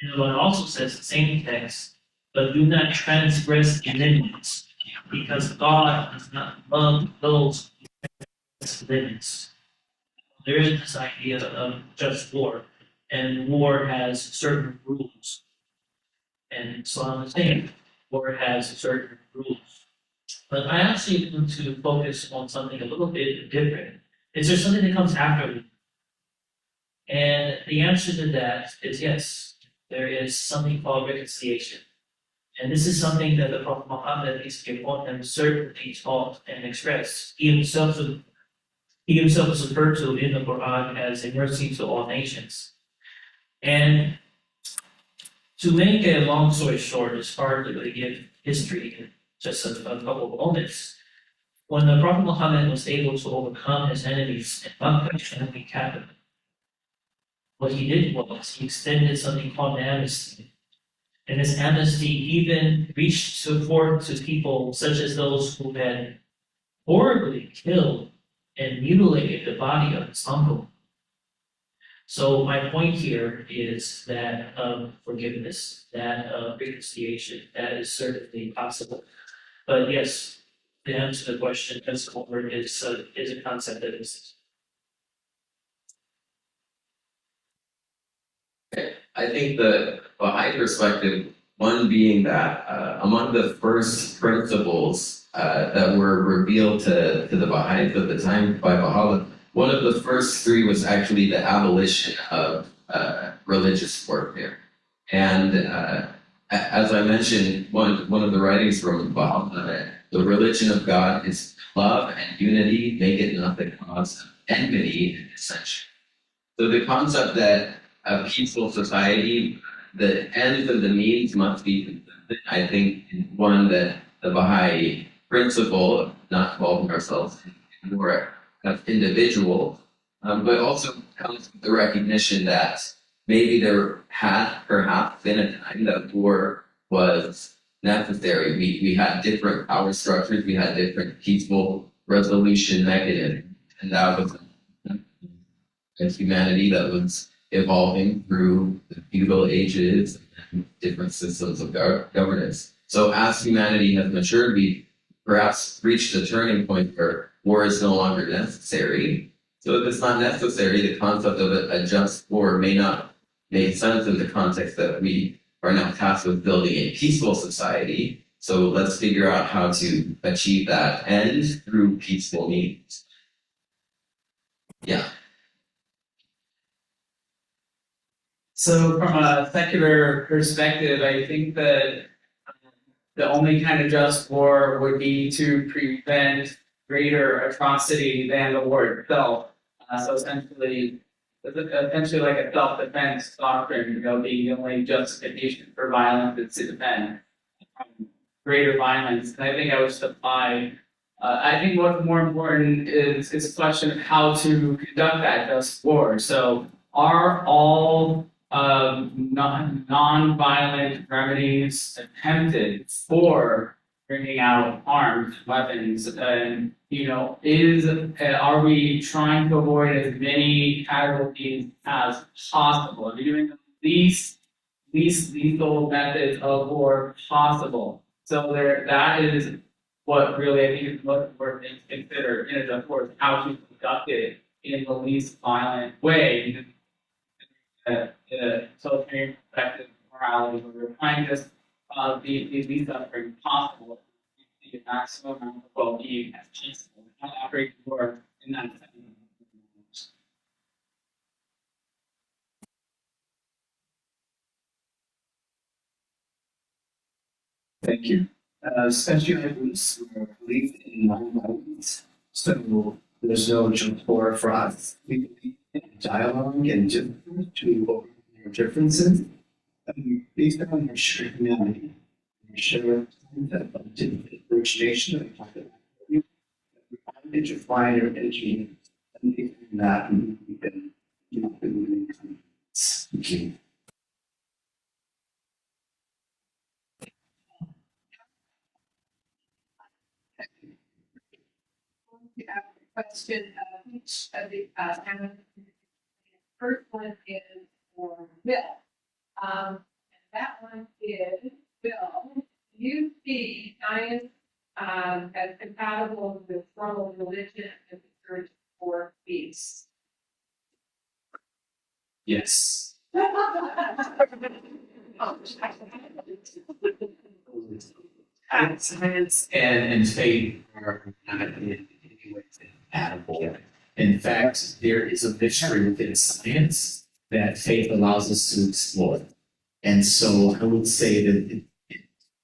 And the Quran also says the same text, but do not transgress limits, because God does not love those who transgress limits. There is this idea of just war, and war has certain rules. And Islam is saying war has certain rules. But I actually want to focus on something a little bit different. Is there something that comes after war? And the answer to that is yes. There is something called reconciliation. And this is something that the Prophet Muhammad, peace be upon him, certainly taught and expressed. He himself is referred to in the Quran as a mercy to all nations. And to make a long story short, it's hard to really give history in just a couple of moments. When the Prophet Muhammad was able to overcome his enemies in Makkah and the capital, what he did was he extended something called an amnesty. And this amnesty even reached support to people such as those who had horribly killed and mutilated the body of his uncle. So my point here is that forgiveness, that reconciliation, that is certainly possible. But yes, to answer the question, just war is a concept that exists. I think the Baha'i perspective, one being that among the first principles that were revealed to the Baha'is at the time by Baha'u'llah, one of the first three was actually the abolition of religious warfare. And as I mentioned, one of the writings from Baha'u'llah, the religion of God is love and unity, make it not the cause of enmity and dissension. So the concept that a peaceful society, the ends and the means must be consistent, I think is one that the Baha'i principle of not involving ourselves more as individuals, but also comes with the recognition that maybe there had perhaps been a time that war was necessary. We had different power structures, we had different peaceful resolution mechanisms, and that was a humanity that was evolving through the feudal ages and different systems of governance. So as humanity has matured, we perhaps reached a turning point where war is no longer necessary. So if it's not necessary, the concept of a just war may not make sense in the context that we are now tasked with building a peaceful society. So let's figure out how to achieve that end through peaceful means. Yeah. So from a secular perspective, I think that the only kind of just war would be to prevent greater atrocity than the war itself. So essentially, It's essentially like a self-defense doctrine, being the only justification for violence is to defend from greater violence. And I think I would just apply. I think what's more important is a question of how to conduct that just war. So, are all non-violent remedies attempted for bringing out armed weapons? And are we trying to avoid as many casualties as possible? Are we doing the least lethal methods of war possible? So that is what really I think is most important to consider in a just war, is how to conduct it in the least violent way. Totalitarian perspective of morality, where we're trying to be least suffering possible, the maximum amount of well-being as possible. Not operate war in that sense. Thank you. Especially roots were believed in non-violence, so there's no jump for us. We believe in dialogue and difference to overcome our differences. Based on our shared humanity, our shared origination, we define our energy, and based on that, we've been moving confidence. Thank you. You have a question of each of the first one is for Bill. And that one is, Bill, do you see science as compatible with formal religion and the search for peace? Yes. Science and faith are not in any way compatible. In fact, there is a mystery within science that faith allows us to explore. And so I would say that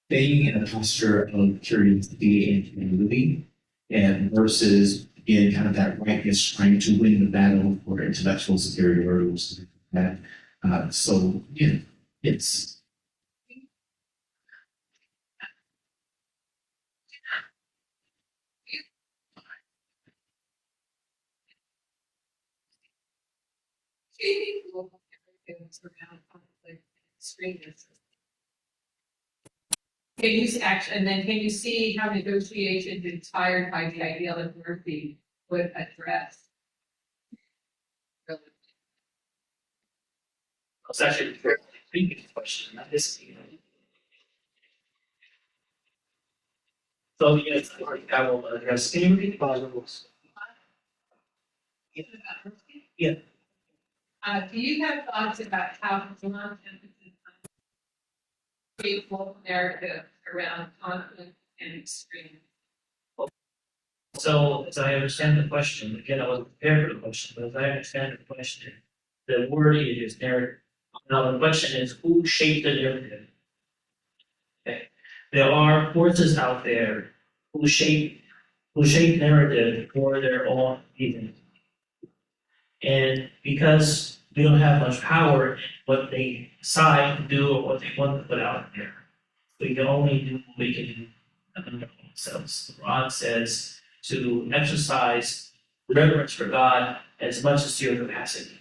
staying in a posture of curiosity and humility, and versus again kind of that rightness trying to win the battle for intellectual superiority or something like that. So yeah, it's Global narratives around conflict and extremism. Can you actually, and then can you see how negotiation inspired by the ideal of mercy would address? It's actually a very previous question, not this. So yes, I will address. Can you read the rules? Yeah. Do you have thoughts about how Islam emphasis on faithful narratives around conflict and extreme? So as I understand the question, again, I wasn't prepared for the question, but as I understand the question, the word is narrative. Now the question is, who shaped the narrative? Okay. There are forces out there who shape narrative for their own reasons. And because we don't have much power in what they decide to do or what they want to put out there, we can only do what we can do ourselves. The Quran says to exercise reverence for God as much as to your capacity.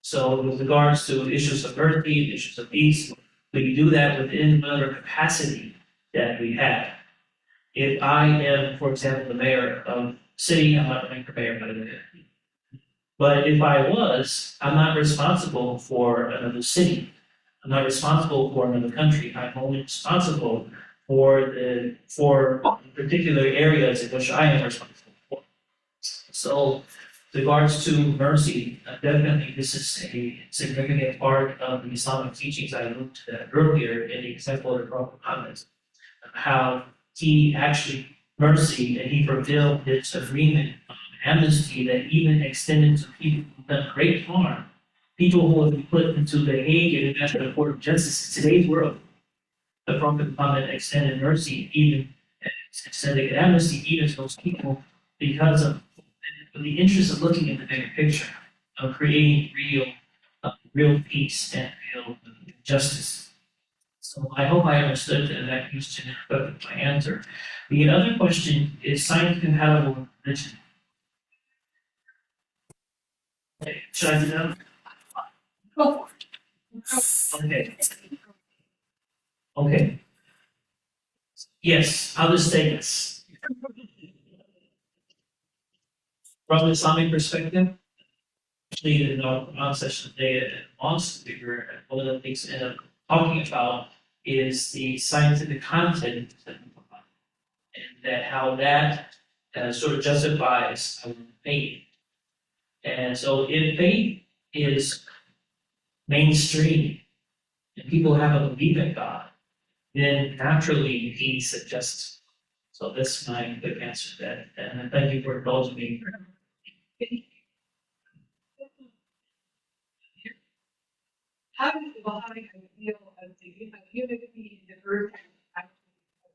So with regards to issues of mercy, issues of peace, we can do that within whatever capacity that we have. If I am, for example, the mayor of the city, I'm not running for mayor, by the way. But if I was, I'm not responsible for another city. I'm not responsible for another country. I'm only responsible for particular areas in which I am responsible for. So, with regards to mercy, definitely this is a significant part of the Islamic teachings. I alluded to that earlier in the example of the Prophet Muhammad, how he actually mercy and he fulfilled his agreement amnesty that even extended to people who've done great harm, people who have been put into the Hague International Court of Justice in today's world. The Prophet Muhammad extended mercy, even extended amnesty, even to those people because of the interest of looking at the bigger picture of creating real peace and real justice. So I hope I understood that question and my answer. The other question is science compatible with religion. Okay, should I do that? Go for it. Okay. Okay. Yes, I'll just say yes. From an Islamic perspective, actually in our session today at Mosque, we were one of the things we ended up talking about is the scientific content and that how that sort of justifies our faith. And so if faith is mainstream and people have a belief in God, then naturally peace and justice. So that's my quick answer to that. And thank you for indulging me. How does the Baha'i feel of the unity in diversity actually work?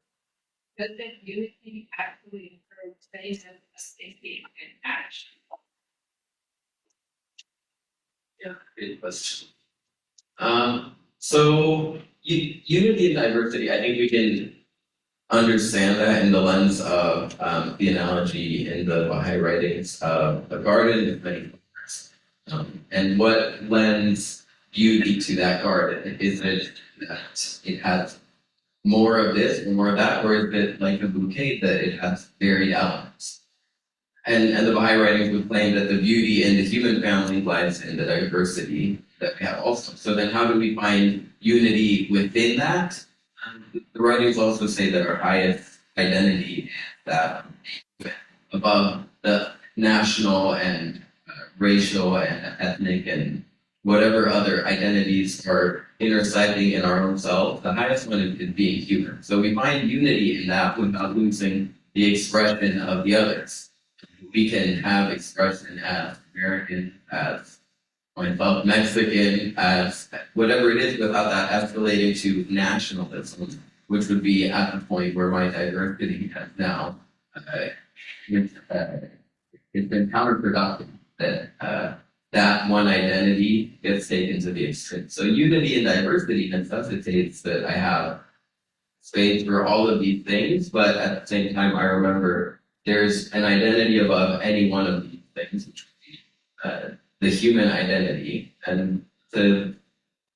Does that unity actually encourage things as they see in action? Yeah, good question. So unity and diversity, I think we can understand that in the lens of the analogy in the Baha'i writings of a garden with many flowers. And what lends beauty to that garden? Is it that it has more of this or more of that, or is it like a bouquet that it has varied elements? And the Baha'i writings would claim that the beauty in the human family lies in the diversity that we have also. So then how do we find unity within that? The writings also say that our highest identity is that above the national and racial and ethnic and whatever other identities are intersecting in our own self, the highest one is being human. So we find unity in that without losing the expression of the others. We can have expression as American, as myself, Mexican, as whatever it is without that escalating to nationalism, which would be at the point where my diversity has now it's been counterproductive that that one identity gets taken to the extreme. So unity and diversity necessitates that I have space for all of these things, but at the same time, I remember there's an identity above any one of these things, which would be the human identity. And the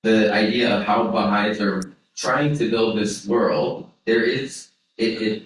idea of how Baha'is are trying to build this world, there is a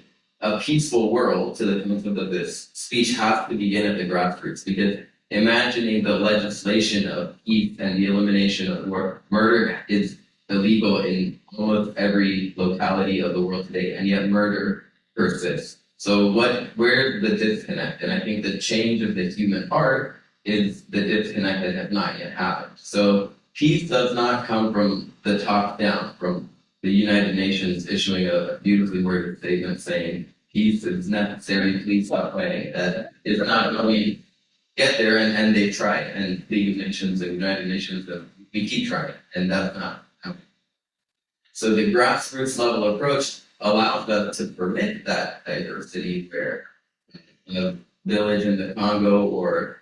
peaceful world to the concept of this speech has to begin at the grassroots, because imagining the legislation of peace and the elimination of murder is illegal in almost every locality of the world today, and yet murder persists. So where's the disconnect? And I think the change of the human heart is the disconnect that has not yet happened. So peace does not come from the top down, from the United Nations issuing a beautifully worded statement saying peace is necessary, please stop fighting. That is not how we get there, and they try. And League of Nations and United Nations, we keep trying, and that's not how. So the grassroots level approach allows us to permit that diversity where a village in the Congo or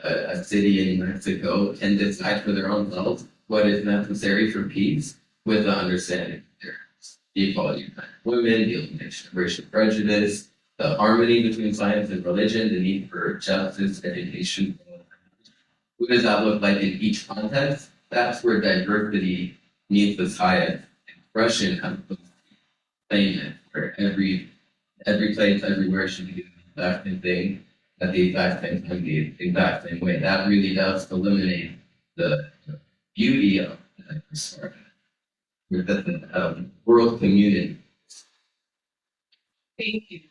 a city in Mexico can decide for their own selves what is necessary for peace with the understanding of the equality of women, the elimination of racial prejudice, the harmony between science and religion, the need for justice, education. What does that look like in each context? That's where diversity needs its highest expression as opposed to sameness, where every place, everywhere should be doing the exact same thing at the exact same time, the exact same way. That really does eliminate the beauty of the diverse with the world community. Thank you.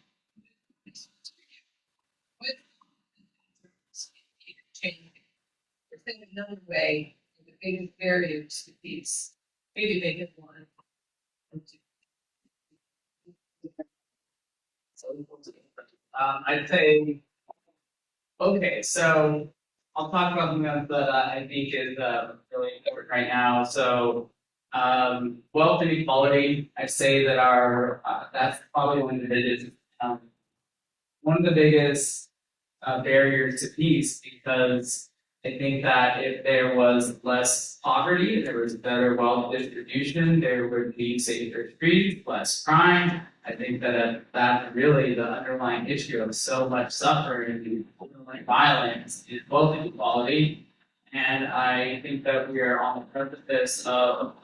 What change? Or said another way, the biggest barriers to peace. Maybe they get one. I'd say, okay, so I'll talk about something that I think is really important right now. So, wealth inequality, I say that that's probably one of the biggest barriers to peace, because I think that if there was less poverty, there was better wealth distribution, there would be safer streets, less crime. I think that that's really the underlying issue of so much suffering and violence is wealth inequality. And I think that we are on the precipice of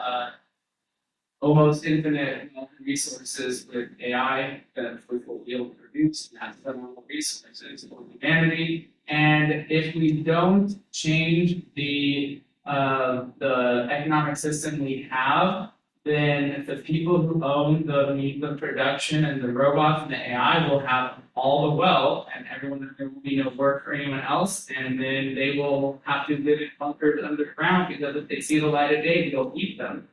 almost infinite resources with AI that we will be able to produce and have federal resources for humanity. And if we don't change the economic system we have, then the people who own the means of production and the robots and the AI will have all the wealth, and there will be no work for anyone else, and then they will have to live in bunkers underground because if they see the light of day, they'll eat them.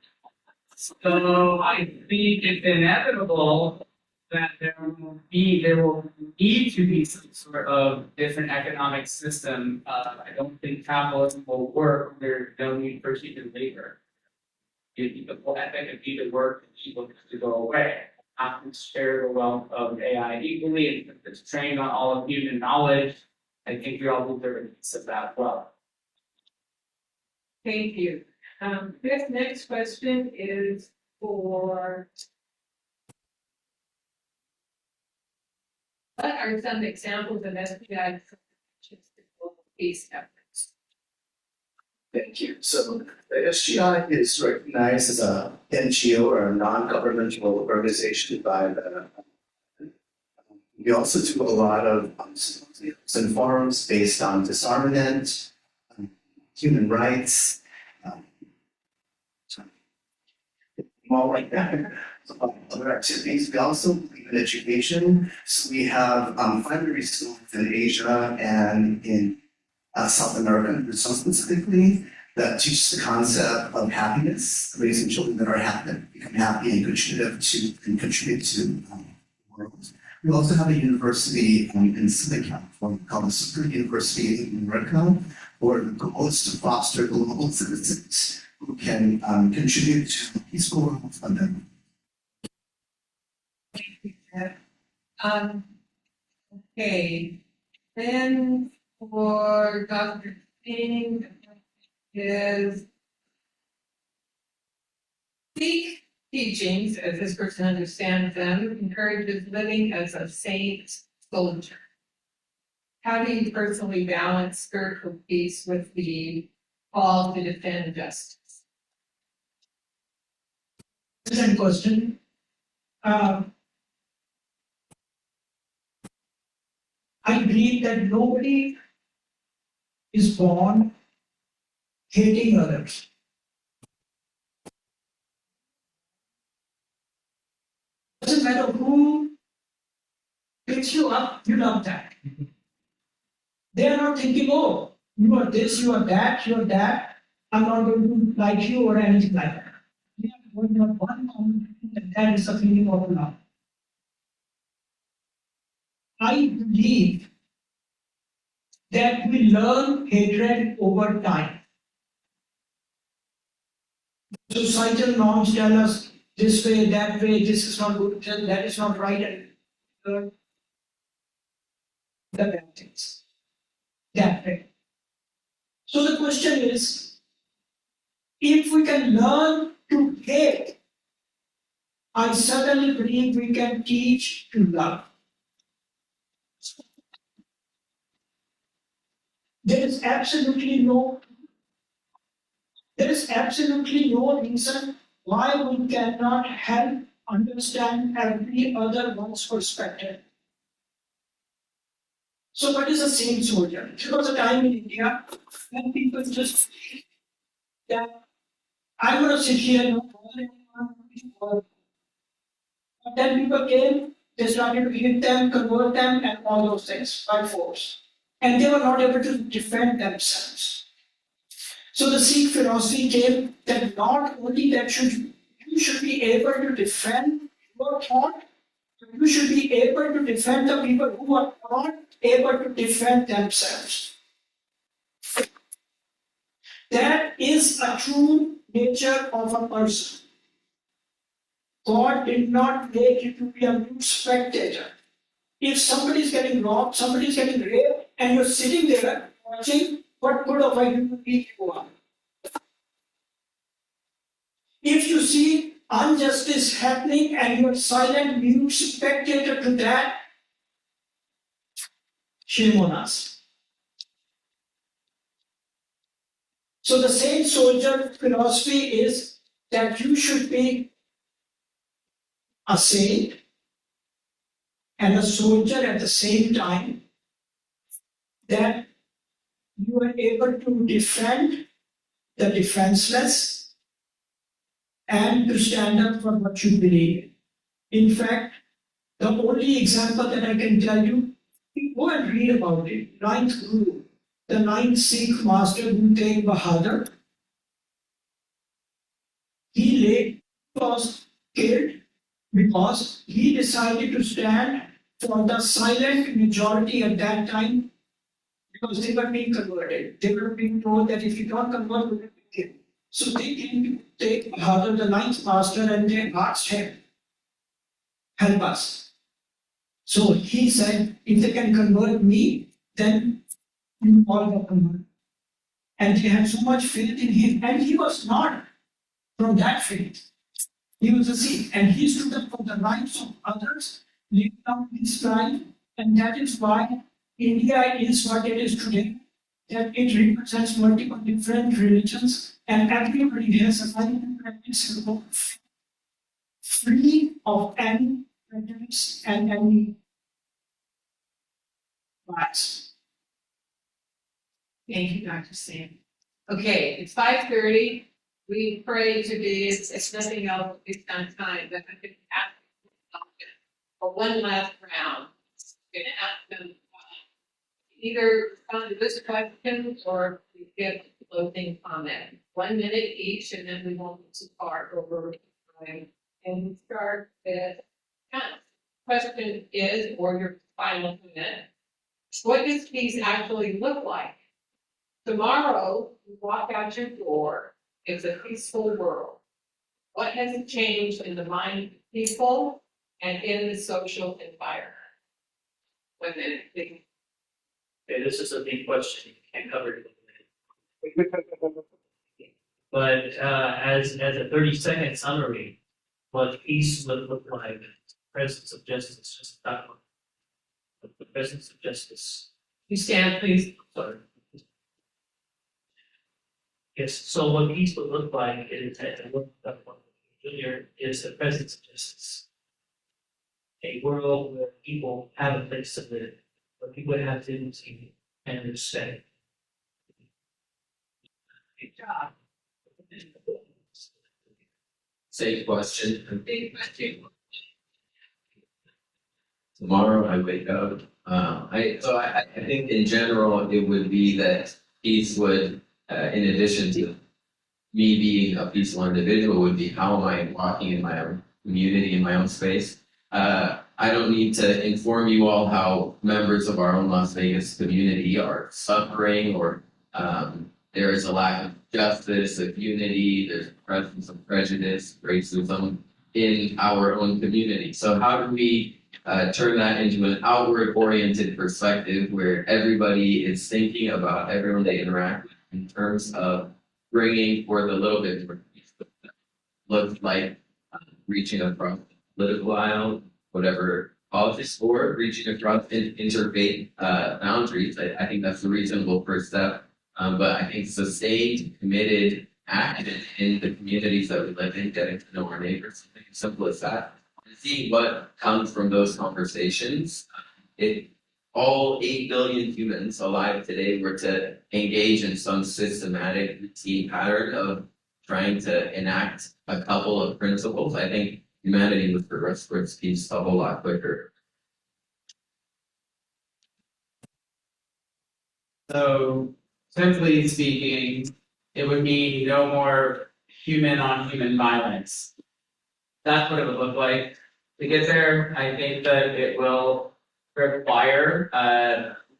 So I think it's inevitable that there will need to be some sort of different economic system. I don't think capitalism will work. There's no need for human labor. The whole ethic of either work and people has to go away. Have to share the wealth of AI equally, and if it's trained on all of human knowledge, I think we all deserve a piece of that wealth. Thank you. This next question is for what are some examples of SPI peace efforts? Thank you. So the SGI is recognized as a NGO or a non-governmental organization by the. We also do a lot of symposiums and forums based on disarmament, human rights, all like that. Other activities. We also believe in education. So we have primary schools in Asia and in South America, specifically, that teach the concept of happiness, raising children that are happy, that become happy and contribute to the world. We also have a university in Southern California called the Super University in America, where the goal is to foster global citizens who can contribute to the peaceful world of them. Okay, then for Dr. Singh is Sikh teachings, as this person understands them, encourages living as a saint soldier. How do you personally balance spiritual peace with the call to defend justice? Excellent question. I believe that nobody is born hating others. Doesn't matter who picks you up, you love that. They are not thinking, oh, you are this, you are that, I'm not going to like you or anything like that. We are going to have one common thing, and that is the feeling of love. I believe that we learn hatred over time. Societal norms tell us this way, this is not good, that is not right, and learn the bad things that way. So the question is, if we can learn to hate, I certainly believe we can teach to love. There is absolutely no reason why we cannot help understand every other one's perspective. So what is a saint soldier? There was a time in India when people just believed that I'm going to sit here and not bother anyone. But then people came, they started to hit them, convert them, and all those things by force. And they were not able to defend themselves. So the Sikh philosophy came that not only that you should be able to defend your thought, but you should be able to defend the people who are not able to defend themselves. That is a true nature of a person. God did not make you to be a mute spectator. If somebody is getting robbed, somebody is getting raped, and you're sitting there watching, what good of a human being you are. If you see injustice happening and you are silent, mute spectator to that, shame on us. So the same soldier philosophy is that you should be a saint and a soldier at the same time, that you are able to defend the defenseless and to stand up for what you believe in. In fact, the only example that I can tell you, go and read about it. Ninth Guru, the ninth Sikh master, Guru Tegh Bahadur, he was killed because he decided to stand for the silent majority at that time, because they were being converted. They were being told that if you don't convert, you will be killed. So they came to Tegh Bahadur, the ninth master, and they asked him, help us. So he said, if they can convert me, then you all will convert. And they had so much faith in him, and he was not from that faith. He was a Sikh, and he stood up for the rights of others, lived down his life, and that is why India is what it is today, that it represents multiple different religions, and everybody has a right to practice their own faith, free of any prejudice and any bias. Thank you, Dr. Sam. Okay, it's 5:30. We pray to be, it's nothing else based on time, but I could ask for one last round. I'm going to ask them either respond to this question or give a closing comment. 1 minute each, and then we won't get too far over time. And we start with Hans. Question is, or your final minute, what does peace actually look like? Tomorrow, you walk out your door, it's a peaceful world. What has changed in the mind of people and in the social environment? 1 minute, please. Okay, this is a big question. You can't cover it in a minute. But as a 30-second summary, what peace would look like, presence of justice, just that one. The presence of justice. You stand, please. Sorry. Yes, so what peace would look like is Junior is the presence of justice. A world where people have a place to live, where people have dignity and respect. Good job. Same question. Big question. Tomorrow I wake up. I think in general it would be that peace would, in addition to me being a peaceful individual, would be how am I walking in my own community, in my own space. I don't need to inform you all how members of our own Las Vegas community are suffering, or there is a lack of justice, of unity, there's a presence of prejudice, racism in our own community. So how do we turn that into an outward-oriented perspective where everybody is thinking about everyone they interact with in terms of bringing forth a little bit more peace? Looks like reaching across the political aisle, whatever politics, or reaching across interfaith boundaries. I think that's a reasonable first step. But I think sustained, committed action in the communities that we live in, getting to know our neighbors, something as simple as that, and seeing what comes from those conversations. If all 8 billion humans alive today were to engage in some systematic routine pattern of trying to enact a couple of principles, I think humanity would progress towards peace a whole lot quicker. So, simply speaking, it would mean no more human on human violence. That's what it would look like. To get there, I think that it will require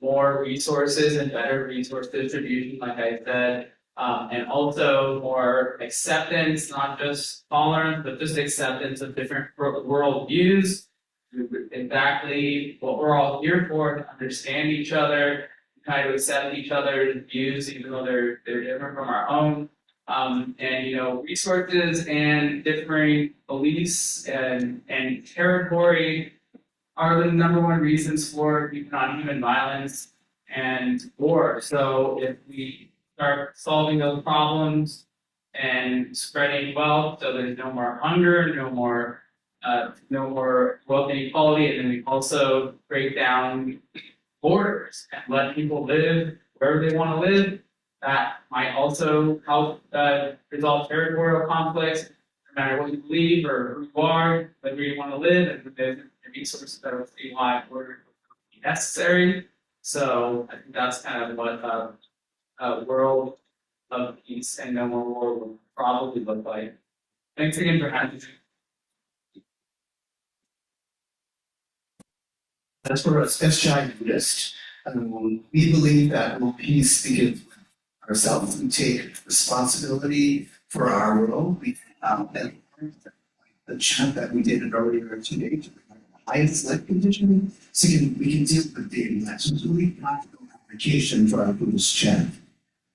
more resources and better resource distribution, like I said, and also more acceptance, not just tolerance, but just acceptance of different world views. Exactly what we're all here for, to understand each other, try to accept each other's views, even though they're different from our own. And resources and differing beliefs and territory are the number one reasons for non-human violence and war. So if we start solving those problems and spreading wealth, so there's no more hunger, no more wealth inequality, and then we also break down borders and let people live wherever they want to live. That might also help resolve territorial conflicts, no matter what you believe or who you are, whether you want to live, and the resources that are statewide order be necessary. So I think that's kind of what a world of peace and no more war will probably look like. Thanks again for having me. As for us, SGI Buddhist, we believe that world peace begins with ourselves. We take responsibility for our world. We and the chant that we did earlier today to bring the highest life condition, so we can deal with daily life. So it's really practical application for our Buddhist chant.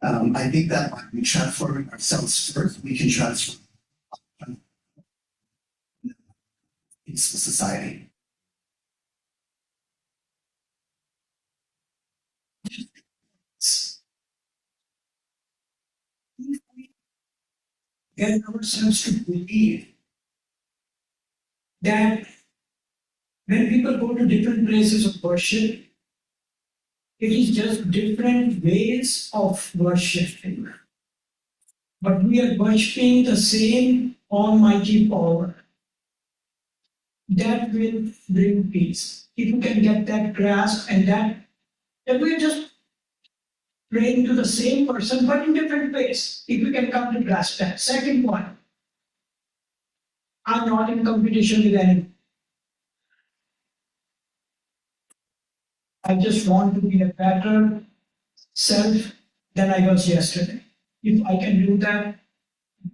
I think that by we transforming ourselves first, we can transform peaceful society. Get ourselves to believe that when people go to different places of worship, it is just different ways of worshiping. But we are worshiping the same almighty power that will bring peace. If you can get that grasp and that we're just praying to the same person but in different ways. If you can come to grasp that. Second point, I'm not in competition with anyone. I just want to be a better self than I was yesterday. If I can do that,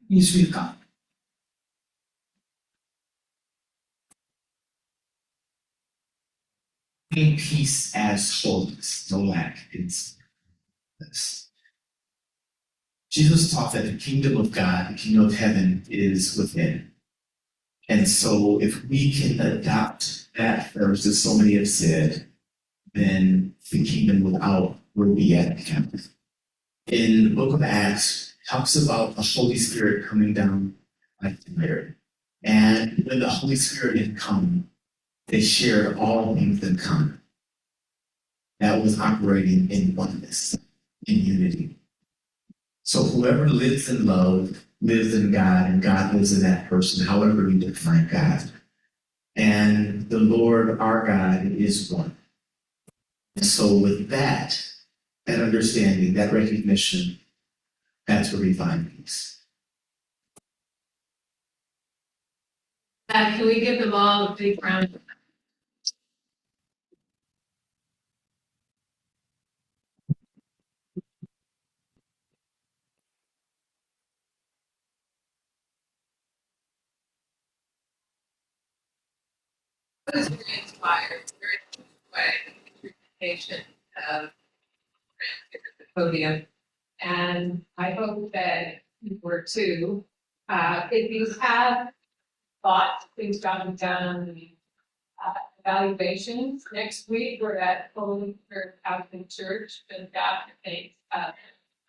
peace will come. Peace as wholeness, no lack in this. Jesus taught that the kingdom of God, the kingdom of heaven, is within. And so if we can adopt that first, as so many have said, then the kingdom without will be at campus. In the book of Acts, it talks about the Holy Spirit coming down like fire. And when the Holy Spirit had come, they shared all things in common. That was operating in oneness, in unity. So whoever lives in love lives in God, and God lives in that person, however we define God. And the Lord, our God, is one. And so with that understanding, that recognition, that's where we find peace. Can we give them all a big round of I was very inspired, very way, presentation of the podium. And I hope that you were too. If you have thoughts, things gotten done, evaluations, next week we're at Holy Spirit Catholic Church, and after things,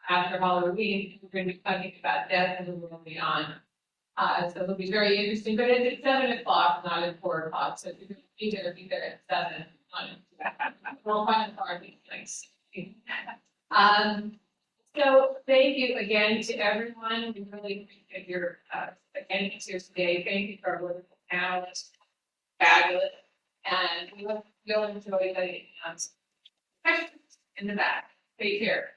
after Halloween, we're going to be talking about death and the world beyond. So it'll be very interesting, but it's at 7 o'clock, not at 4 o'clock. So if you're going to be there at 7, we'll find the party next. So thank you again to everyone. We really appreciate your attendance here today. Thank you for our wonderful panelists. Fabulous. And we hope you'll enjoy the questions in the back. Take care.